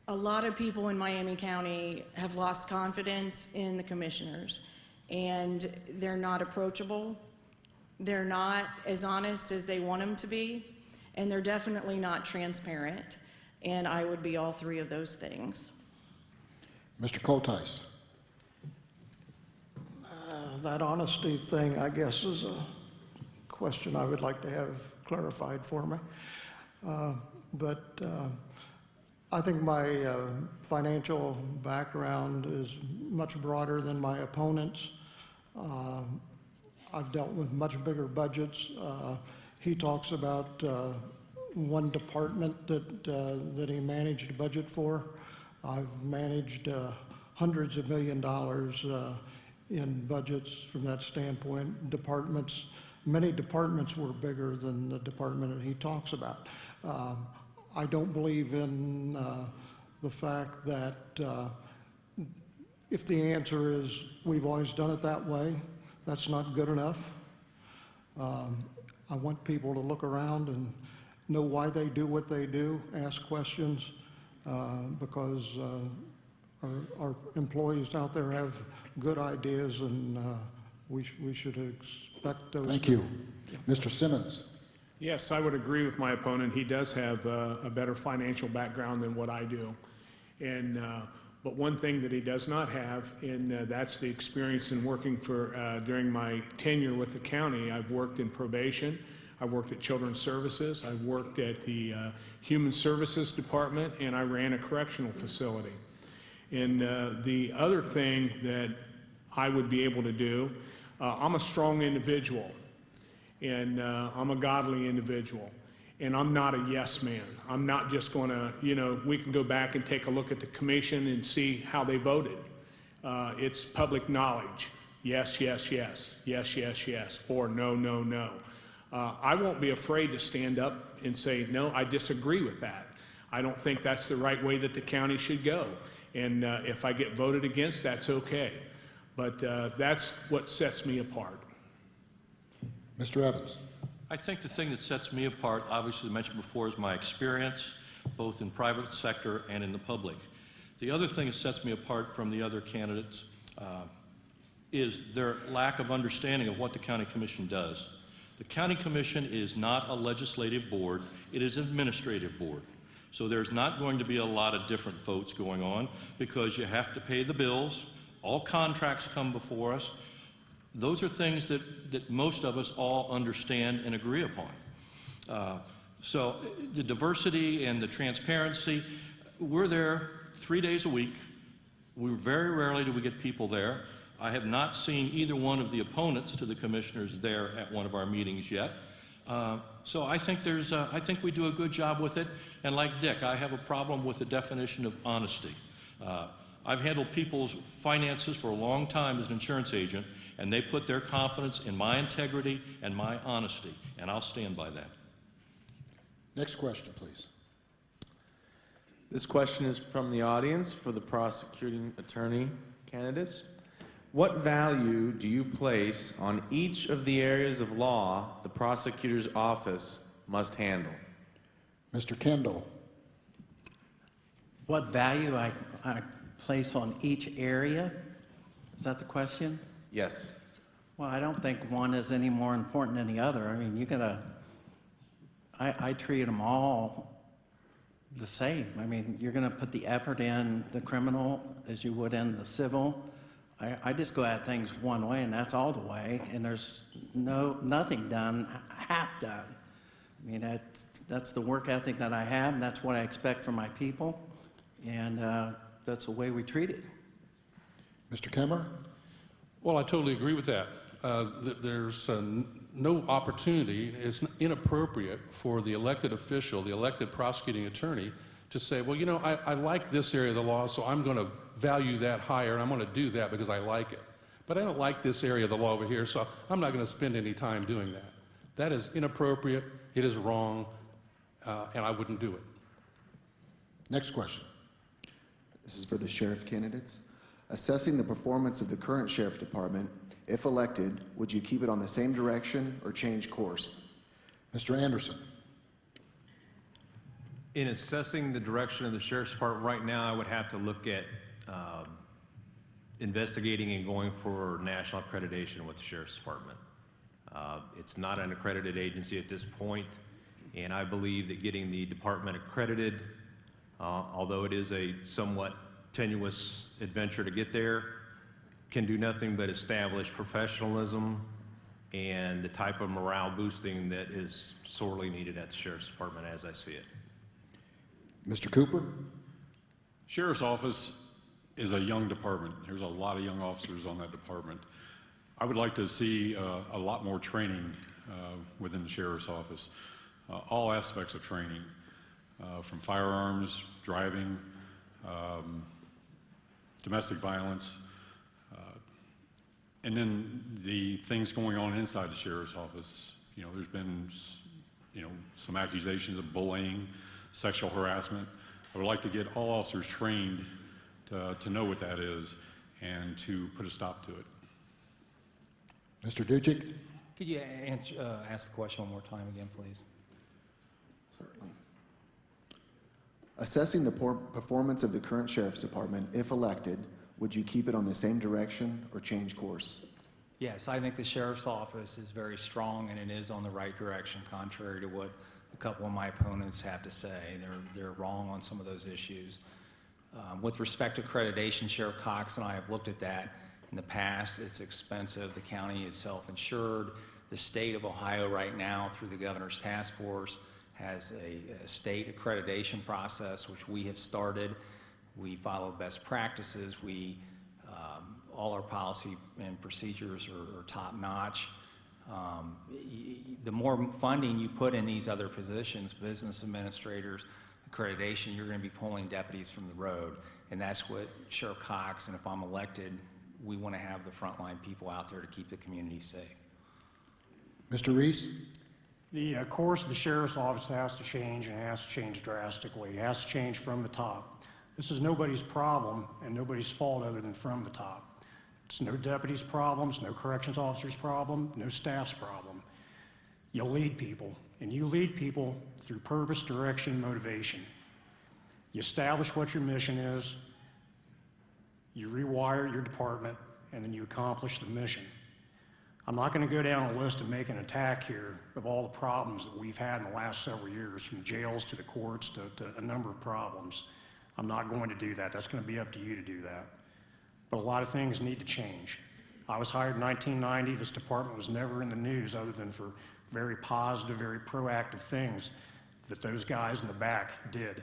a lot of people in Miami County have lost confidence in the commissioners, and they're not approachable. They're not as honest as they want them to be, and they're definitely not transparent. And I would be all three of those things. Mr. Cultice? That honesty thing, I guess, is a question I would like to have clarified for me. But I think my financial background is much broader than my opponent's. I've dealt with much bigger budgets. He talks about one department that he managed a budget for. I've managed hundreds of $millions in budgets from that standpoint. Departments, many departments were bigger than the department that he talks about. I don't believe in the fact that if the answer is we've always done it that way, that's not good enough. I want people to look around and know why they do what they do, ask questions, because our employees out there have good ideas, and we should expect those. Thank you. Mr. Simmons? Yes, I would agree with my opponent. He does have a better financial background than what I do. And but one thing that he does not have, and that's the experience in working for, during my tenure with the county. I've worked in probation, I've worked at Children's Services, I've worked at the Human Services Department, and I ran a correctional facility. And the other thing that I would be able to do, I'm a strong individual, and I'm a godly individual. And I'm not a yes man. I'm not just going to, we can go back and take a look at the commission and see how they voted. It's public knowledge. Yes, yes, yes. Yes, yes, yes. Or no, no, no. I won't be afraid to stand up and say, no, I disagree with that. I don't think that's the right way that the county should go. And if I get voted against, that's okay. But that's what sets me apart. Mr. Evans? I think the thing that sets me apart, obviously mentioned before, is my experience, both in private sector and in the public. The other thing that sets me apart from the other candidates is their lack of understanding of what the county commission does. The county commission is not a legislative board, it is an administrative board. So there's not going to be a lot of different votes going on because you have to pay the bills, all contracts come before us. Those are things that most of us all understand and agree upon. So the diversity and the transparency, we're there 3 days a week. Very rarely do we get people there. I have not seen either one of the opponents to the commissioners there at one of our meetings yet. So I think I think we do a good job with it. And like Dick, I have a problem with the definition of honesty. I've handled people's finances for a long time as an insurance agent, and they put their confidence in my integrity and my honesty, and I'll stand by that. Next question, please. This question is from the audience for the prosecuting attorney candidates. What value do you place on each of the areas of law the prosecutor's office must handle? Mr. Kendell. What value I place on each area? Is that the question? Yes. Well, I don't think one is any more important than the other. I mean, I treat them all the same. I mean, you're going to put the effort in the criminal as you would in the civil. I just go at things one way, and that's all the way, and there's nothing done half done. I mean, that's the work ethic that I have, and that's what I expect from my people, and that's the way we treat it. Mr. Kemmer? Well, I totally agree with that. There's no opportunity, it's inappropriate for the elected official, the elected prosecuting attorney, to say, well, you know, I like this area of the law, so I'm going to value that higher, and I'm going to do that because I like it. But I don't like this area of the law over here, so I'm not going to spend any time doing that. That is inappropriate, it is wrong, and I wouldn't do it. Next question. This is for the sheriff candidates. Assessing the performance of the current sheriff department, if elected, would you keep it on the same direction or change course? Mr. Anderson. In assessing the direction of the sheriff's department right now, I would have to look at investigating and going for national accreditation with the sheriff's department. It's not an accredited agency at this point, and I believe that getting the department accredited, although it is a somewhat tenuous adventure to get there, can do nothing but establish professionalism and the type of morale boosting that is sorely needed at the sheriff's department as I see it. Mr. Cooper? Sheriff's office is a young department. There's a lot of young officers on that department. I would like to see a lot more training within the sheriff's office. All aspects of training, from firearms, driving, domestic violence, and then the things going on inside the sheriff's office. You know, there's been, some accusations of bullying, sexual harassment. I would like to get all officers trained to know what that is and to put a stop to it. Mr. Duchak? Could you ask the question one more time again, please? Certainly. Assessing the performance of the current sheriff's department, if elected, would you keep it on the same direction or change course? Yes, I think the sheriff's office is very strong, and it is on the right direction, contrary to what a couple of my opponents have to say. They're wrong on some of those issues. With respect to accreditation, Sheriff Cox and I have looked at that in the past. It's expensive. The county is self-insured. The state of Ohio right now, through the governor's task force, has a state accreditation process, which we have started. We follow best practices. All our policy and procedures are top-notch. The more funding you put in these other positions, business administrators, accreditation, you're going to be pulling deputies from the road. And that's what Sheriff Cox, and if I'm elected, we want to have the frontline people out there to keep the community safe. Mr. Reece? The course of the sheriff's office has to change, and it has to change drastically. It has to change from the top. This is nobody's problem and nobody's fault other than from the top. It's no deputy's problem, it's no corrections officer's problem, no staff's problem. You lead people, and you lead people through purpose, direction, motivation. You establish what your mission is, you rewire your department, and then you accomplish the mission. I'm not going to go down a list and make an attack here of all the problems that we've had in the last several years, from jails to the courts to a number of problems. I'm not going to do that. That's going to be up to you to do that. But a lot of things need to change. I was hired in 1990. This department was never in the news other than for very positive, very proactive things that those guys in the back did.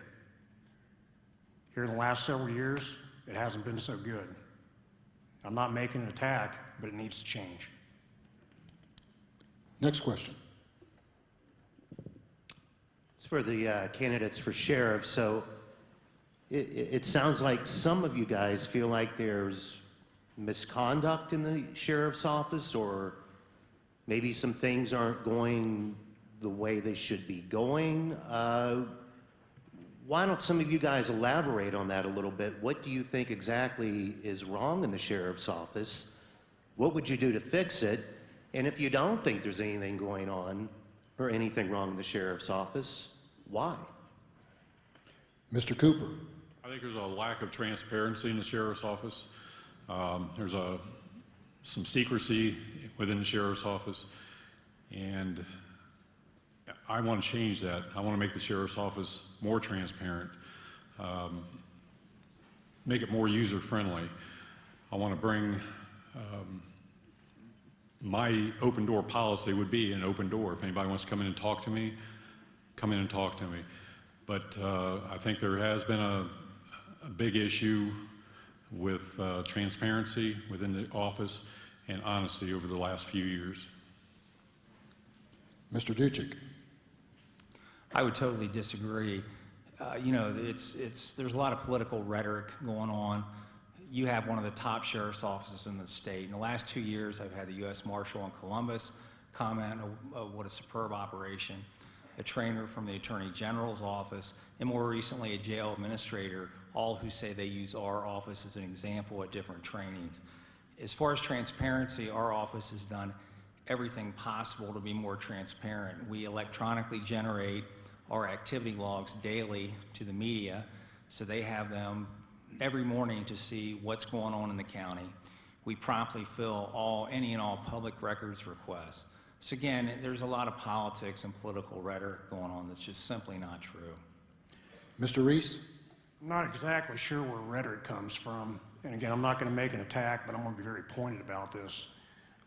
Here in the last several years, it hasn't been so good. I'm not making an attack, but it needs to change. Next question. It's for the candidates for sheriff. So it sounds like some of you guys feel like there's misconduct in the sheriff's office, or maybe some things aren't going the way they should be going. Why don't some of you guys elaborate on that a little bit? What do you think exactly is wrong in the sheriff's office? What would you do to fix it? And if you don't think there's anything going on or anything wrong in the sheriff's office, why? Mr. Cooper. I think there's a lack of transparency in the sheriff's office. There's some secrecy within the sheriff's office, and I want to change that. I want to make the sheriff's office more transparent, make it more user-friendly. I want to bring my open door policy would be an open door. If anybody wants to come in and talk to me, come in and talk to me. But I think there has been a big issue with transparency within the office and honesty over the last few years. Mr. Duchak. I would totally disagree. There's a lot of political rhetoric going on. You have one of the top sheriff's offices in the state. In the last 2 years, I've had the U.S. Marshal in Columbus comment of what a superb operation, a trainer from the Attorney General's office, and more recently a jail administrator, all who say they use our office as an example at different trainings. As far as transparency, our office has done everything possible to be more transparent. We electronically generate our activity logs daily to the media, so they have them every morning to see what's going on in the county. We promptly fill any and all public records requests. So again, there's a lot of politics and political rhetoric going on that's just simply not true. Mr. Reece? I'm not exactly sure where rhetoric comes from. And again, I'm not going to make an attack, but I'm going to be very pointed about this.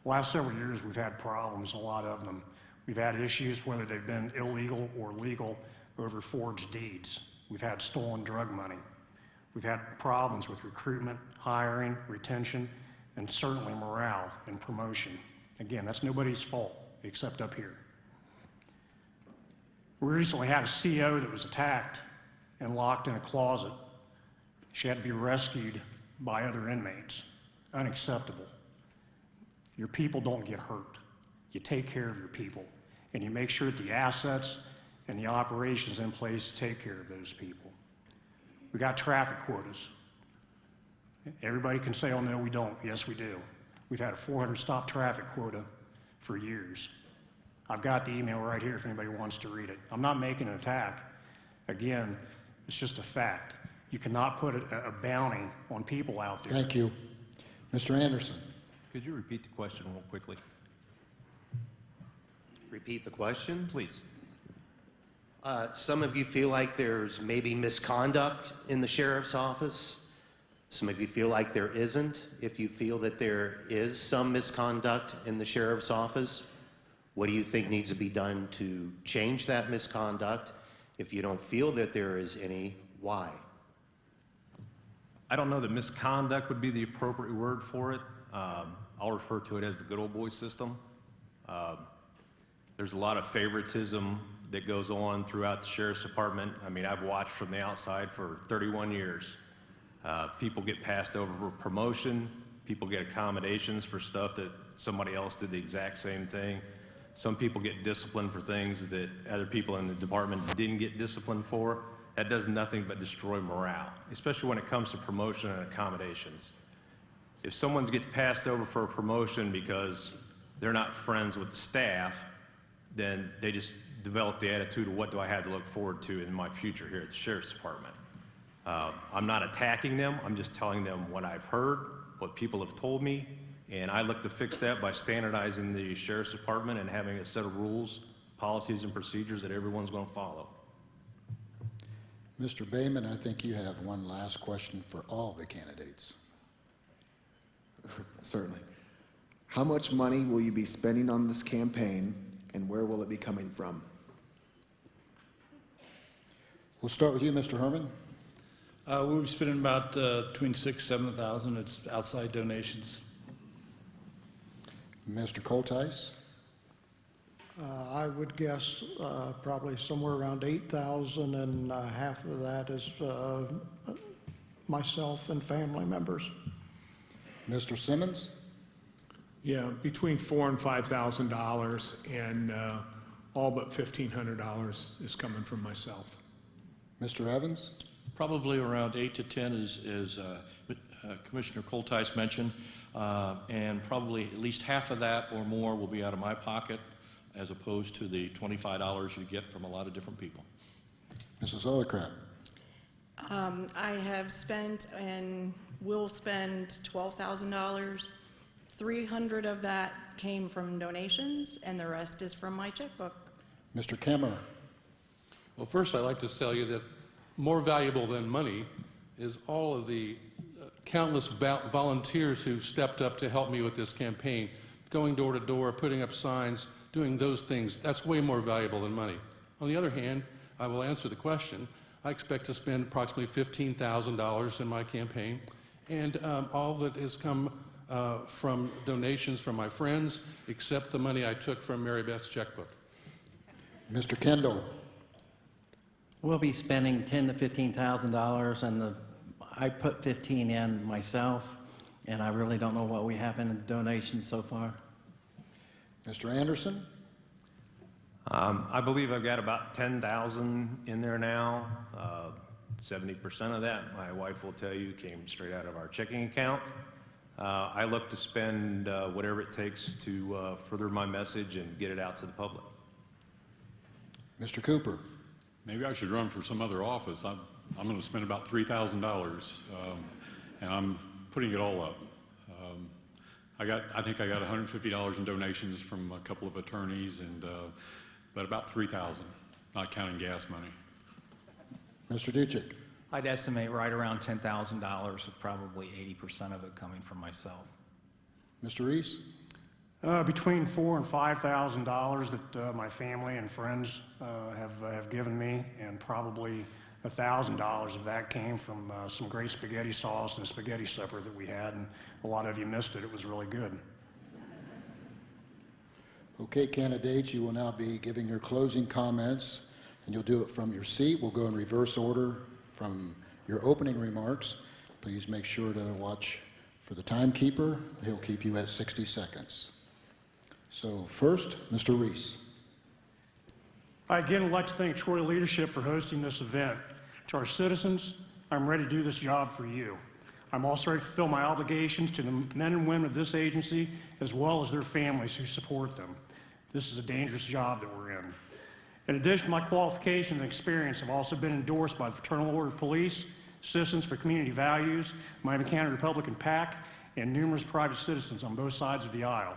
The last several years, we've had problems, a lot of them. We've had issues, whether they've been illegal or legal, over forged deeds. We've had stolen drug money. We've had problems with recruitment, hiring, retention, and certainly morale and promotion. Again, that's nobody's fault except up here. We recently had a CO that was attacked and locked in a closet. She had to be rescued by other inmates. Unacceptable. Your people don't get hurt. You take care of your people, and you make sure that the assets and the operations in place to take care of those people. We got traffic quotas. Everybody can say, oh no, we don't. Yes, we do. We've had a 400 stop traffic quota for years. I've got the email right here if anybody wants to read it. I'm not making an attack. Again, it's just a fact. You cannot put a bounty on people out there. Thank you. Mr. Anderson. Could you repeat the question real quickly? Repeat the question? Please. Some of you feel like there's maybe misconduct in the sheriff's office. Some of you feel like there isn't. If you feel that there is some misconduct in the sheriff's office, what do you think needs to be done to change that misconduct? If you don't feel that there is any, why? I don't know that misconduct would be the appropriate word for it. I'll refer to it as the good old boy system. There's a lot of favoritism that goes on throughout the sheriff's department. I mean, I've watched from the outside for 31 years. People get passed over for promotion. People get accommodations for stuff that somebody else did the exact same thing. Some people get disciplined for things that other people in the department didn't get disciplined for. That does nothing but destroy morale, especially when it comes to promotion and accommodations. If someone gets passed over for a promotion because they're not friends with the staff, then they just develop the attitude of what do I have to look forward to in my future here at the Sheriff's Department. I'm not attacking them, I'm just telling them what I've heard, what people have told me, and I look to fix that by standardizing the Sheriff's Department and having a set of rules, policies, and procedures that everyone's going to follow. Mr. Bayman, I think you have one last question for all the candidates. Certainly. How much money will you be spending on this campaign, and where will it be coming from? We'll start with you, Mr. Herman. We'll be spending about between $6,000 and $7,000. It's outside donations. Mr. Cultice? I would guess probably somewhere around 8,000, and half of that is myself and family members. Mr. Simmons? Yeah, between $4,000 and $5,000, and all but $1,500 is coming from myself. Mr. Evans? Probably around 8 to 10 is Commissioner Cultice mentioned, and probably at least half of that or more will be out of my pocket, as opposed to the $25 you get from a lot of different people. Mrs. Lillicrap? I have spent and will spend $12,000. 300 of that came from donations, and the rest is from my checkbook. Mr. Kemmer? Well, first I'd like to tell you that more valuable than money is all of the countless volunteers who stepped up to help me with this campaign, going door to door, putting up signs, doing those things. That's way more valuable than money. On the other hand, I will answer the question. I expect to spend approximately $15,000 in my campaign, and all that has come from donations from my friends, except the money I took from Mary Beth's checkbook. Mr. Kendell? We'll be spending $10,000 to $15,000, and I put 15 in myself, and I really don't know what we have in donations so far. Mr. Anderson? I believe I've got about 10,000 in there now. 70% of that, my wife will tell you, came straight out of our checking account. I look to spend whatever it takes to further my message and get it out to the public. Mr. Cooper? Maybe I should run for some other office. I'm going to spend about $3,000, and I'm putting it all up. I think I got $150 in donations from a couple of attorneys, and but about $3,000, not counting gas money. Mr. Duchak? I'd estimate right around $10,000, with probably 80% of it coming from myself. Mr. Reece? Between $4,000 and $5,000 that my family and friends have given me, and probably $1,000 of that came from some great spaghetti sauce and a spaghetti supper that we had, and a lot of you missed it. It was really good. Okay, candidates, you will now be giving your closing comments, and you'll do it from your seat. We'll go in reverse order from your opening remarks. Please make sure to watch for the timekeeper. He'll keep you at 60 seconds. So first, Mr. Reece. I again would like to thank Troy Leadership for hosting this event. To our citizens, I'm ready to do this job for you. I'm also ready to fulfill my obligations to the men and women of this agency, as well as their families who support them. This is a dangerous job that we're in. In addition to my qualifications and experience, I've also been endorsed by the Fraternal Order of Police, Citizens for Community Values, Miami County Republican PAC, and numerous private citizens on both sides of the aisle.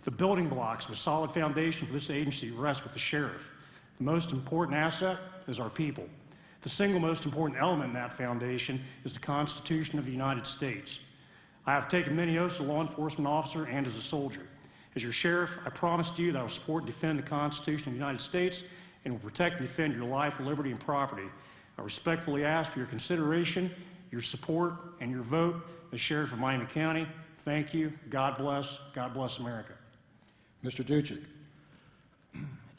The building blocks of a solid foundation for this agency rest with the sheriff. The most important asset is our people. The single most important element in that foundation is the Constitution of the United States. I have taken many oaths as a law enforcement officer and as a soldier. As your sheriff, I promised you that I will support and defend the Constitution of the United States and will protect and defend your life, liberty, and property. I respectfully ask for your consideration, your support, and your vote as Sheriff of Miami County. Thank you. God bless America. Mr. Duchak.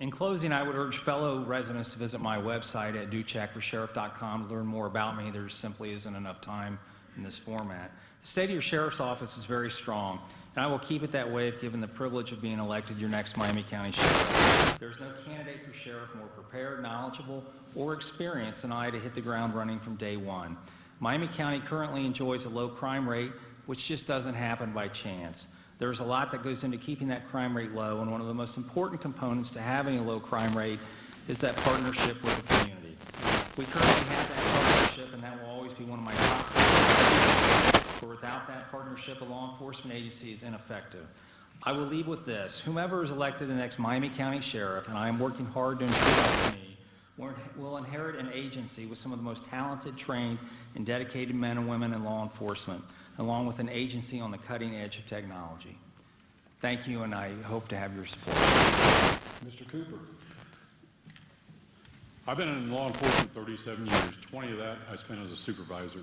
In closing, I would urge fellow residents to visit my website at duchakforsheriff.com to learn more about me. There simply isn't enough time in this format. The state of your sheriff's office is very strong, and I will keep it that way if given the privilege of being elected your next Miami County sheriff. There's no candidate for sheriff more prepared, knowledgeable, or experienced than I to hit the ground running from day one. Miami County currently enjoys a low crime rate, which just doesn't happen by chance. There's a lot that goes into keeping that crime rate low, and one of the most important components to having a low crime rate is that partnership with the community. We currently have that partnership, and that will always be one of my top priorities. For without that partnership, a law enforcement agency is ineffective. I will leave with this. Whomever is elected the next Miami County Sheriff, and I am working hard to ensure that me, will inherit an agency with some of the most talented, trained, and dedicated men and women in law enforcement, along with an agency on the cutting edge of technology. Thank you, and I hope to have your support. Mr. Cooper. I've been in law enforcement 37 years. 20 of that I spent as a supervisor.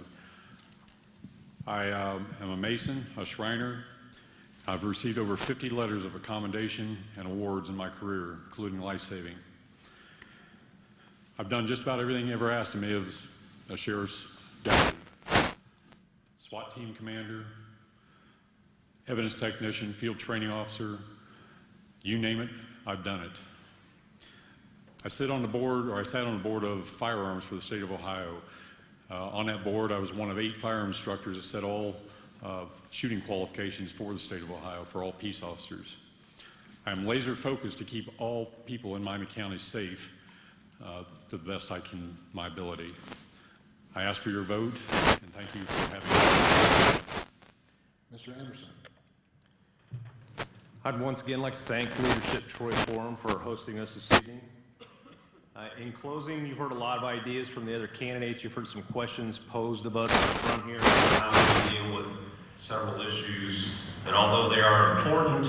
I am a Mason, a Shriner. I've received over 50 letters of accommodation and awards in my career, including life-saving. I've done just about everything ever asked of me as a sheriff's deputy. SWAT team commander, evidence technician, field training officer, you name it, I've done it. I sat on the board of firearms for the state of Ohio. On that board, I was one of 8 firearm instructors that set all shooting qualifications for the state of Ohio for all peace officers. I am laser focused to keep all people in Miami County safe to the best I can, my ability. I ask for your vote, and thank you for having me. Mr. Anderson. I'd once again like to thank Leadership Troy Forum for hosting us this evening. In closing, you've heard a lot of ideas from the other candidates. You've heard some questions posed of us in front here. How we deal with several issues that, although they are important,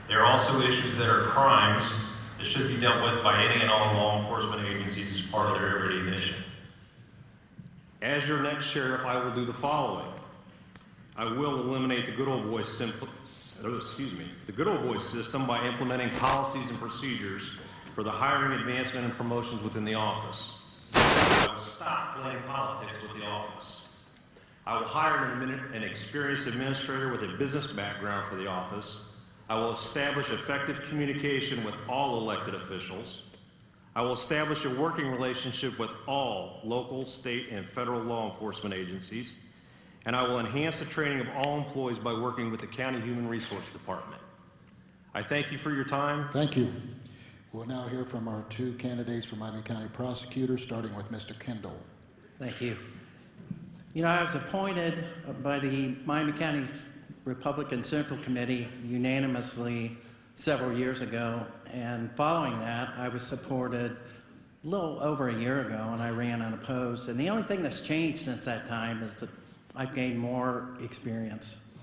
they are also issues that are crimes that should be dealt with by any and all law enforcement agencies as part of their everyday mission. As your next sheriff, I will do the following. I will eliminate the good old boy system by implementing policies and procedures for the hiring, advancement, and promotions within the office. I will stop playing politics with the office. I will hire an experienced administrator with a business background for the office. I will establish effective communication with all elected officials. I will establish a working relationship with all local, state, and federal law enforcement agencies. And I will enhance the training of all employees by working with the County Human Resource Department. I thank you for your time. Thank you. We'll now hear from our 2 candidates for Miami County Prosecutor, starting with Mr. Kendell. Thank you. You know, I was appointed by the Miami County Republican Central Committee unanimously several years ago, and following that, I was supported a little over a year ago, and I ran unopposed. And the only thing that's changed since that time is that I've gained more experience.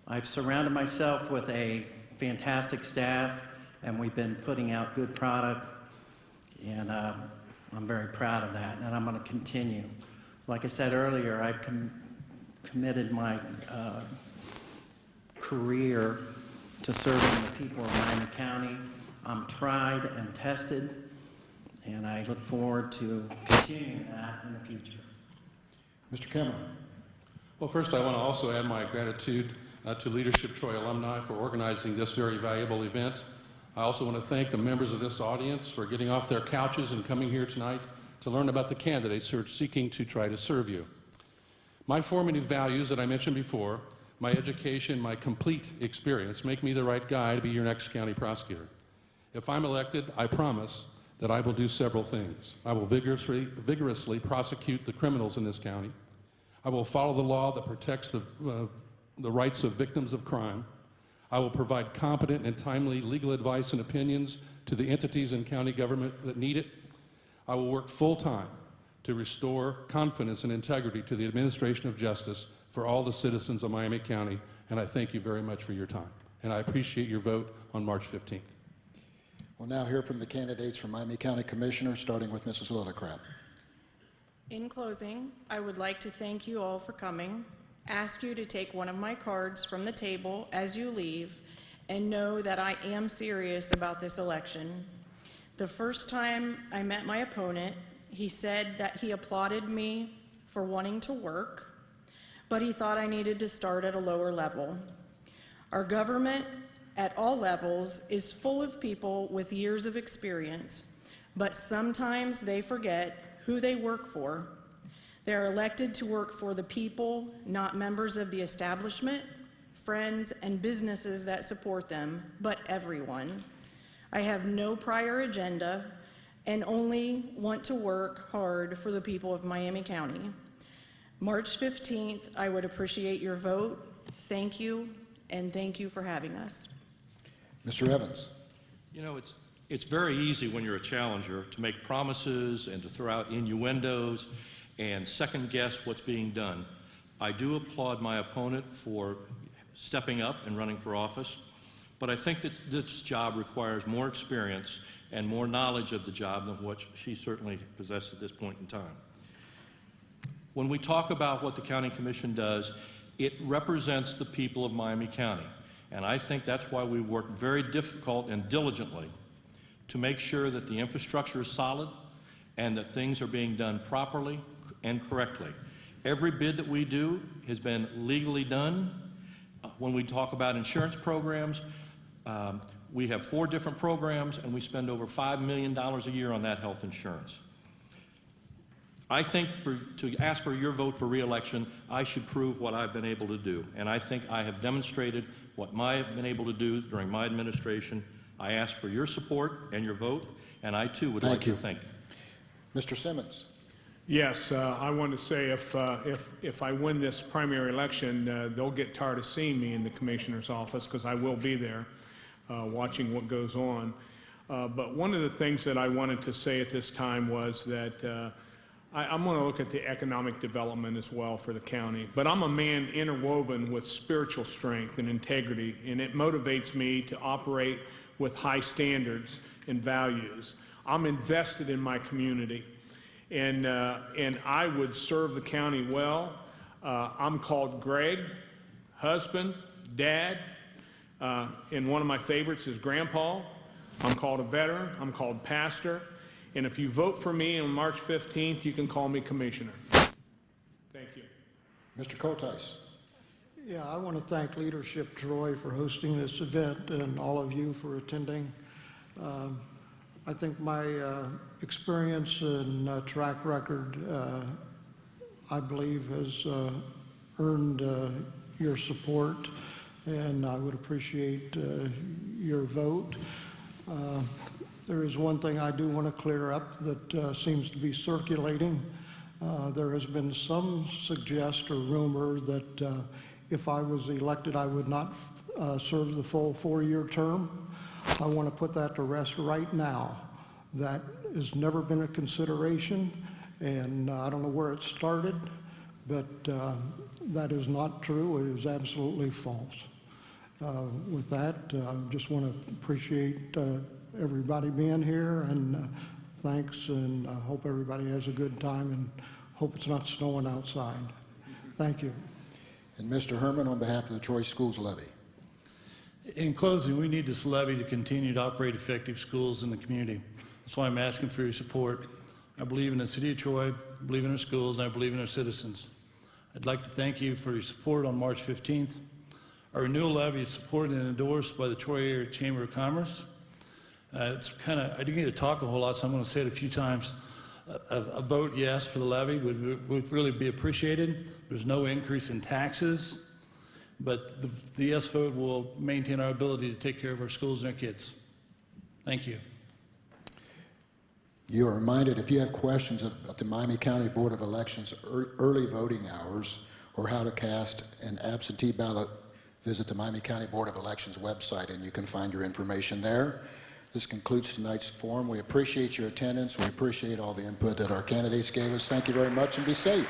I've surrounded myself with a fantastic staff, and we've been putting out good product, and I'm very proud of that, and I'm going to continue. Like I said earlier, I've committed my career to serving the people of Miami County. I'm tried and tested, and I look forward to continuing that in the future. Mr. Kemmer. Well, first I want to also add my gratitude to Leadership Troy Alumni for organizing this very valuable event. I also want to thank the members of this audience for getting off their couches and coming here tonight to learn about the candidates who are seeking to try to serve you. My formative values that I mentioned before, my education, my complete experience, make me the right guy to be your next county prosecutor. If I'm elected, I promise that I will do several things. I will vigorously prosecute the criminals in this county. I will follow the law that protects the rights of victims of crime. I will provide competent and timely legal advice and opinions to the entities in county government that need it. I will work full-time to restore confidence and integrity to the administration of justice for all the citizens of Miami County, and I thank you very much for your time. And I appreciate your vote on March 15th. We'll now hear from the candidates for Miami County Commissioner, starting with Mrs. Lillicrap. In closing, I would like to thank you all for coming, ask you to take one of my cards from the table as you leave, and know that I am serious about this election. The first time I met my opponent, he said that he applauded me for wanting to work, but he thought I needed to start at a lower level. Our government at all levels is full of people with years of experience, but sometimes they forget who they work for. They're elected to work for the people, not members of the establishment, friends, and businesses that support them, but everyone. I have no prior agenda and only want to work hard for the people of Miami County. March 15th, I would appreciate your vote. Thank you, and thank you for having us. Mr. Evans. You know, it's very easy when you're a challenger to make promises and to throw out innuendos and second guess what's being done. I do applaud my opponent for stepping up and running for office, but I think that this job requires more experience and more knowledge of the job than what she certainly possesses at this point in time. When we talk about what the County Commission does, it represents the people of Miami County. And I think that's why we've worked very difficult and diligently to make sure that the infrastructure is solid and that things are being done properly and correctly. Every bid that we do has been legally done. When we talk about insurance programs, we have 4 different programs, and we spend over $5 million a year on that health insurance. I think to ask for your vote for re-election, I should prove what I've been able to do. And I think I have demonstrated what I've been able to do during my administration. I ask for your support and your vote, and I too would like to thank you. Mr. Simmons. Yes, I want to say if I win this primary election, they'll get tired of seeing me in the commissioner's office, because I will be there watching what goes on. But one of the things that I wanted to say at this time was that I'm going to look at the economic development as well for the county. But I'm a man interwoven with spiritual strength and integrity, and it motivates me to operate with high standards and values. I'm invested in my community, and I would serve the county well. I'm called Greg, husband, dad, and one of my favorites is Grandpa. I'm called a veteran. I'm called pastor. And if you vote for me on March 15th, you can call me commissioner. Thank you. Mr. Cultice. Yeah, I want to thank Leadership Troy for hosting this event and all of you for attending. I think my experience and track record, I believe, has earned your support, and I would appreciate your vote. There is one thing I do want to clear up that seems to be circulating. There has been some suggest or rumor that if I was elected, I would not serve the full 4-year term. I want to put that to rest right now. That has never been a consideration, and I don't know where it started, but that is not true. It is absolutely false. With that, I just want to appreciate everybody being here, and thanks, and I hope everybody has a good time, and hope it's not snowing outside. Thank you. And Mr. Herman, on behalf of the Troy Schools Levy. In closing, we need this levy to continue to operate effective schools in the community. That's why I'm asking for your support. I believe in the city of Troy, I believe in our schools, and I believe in our citizens. I'd like to thank you for your support on March 15th. Our renewal levy is supported and endorsed by the Troy Area Chamber of Commerce. It's kind of, I didn't get to talk a whole lot, so I'm going to say it a few times. A vote yes for the levy would really be appreciated. There's no increase in taxes, but the yes vote will maintain our ability to take care of our schools and our kids. Thank you. You are reminded, if you have questions about the Miami County Board of Elections early voting hours or how to cast an absentee ballot, visit the Miami County Board of Elections website and you can find your information there. This concludes tonight's forum. We appreciate your attendance. We appreciate all the input that our candidates gave us. Thank you very much, and be safe.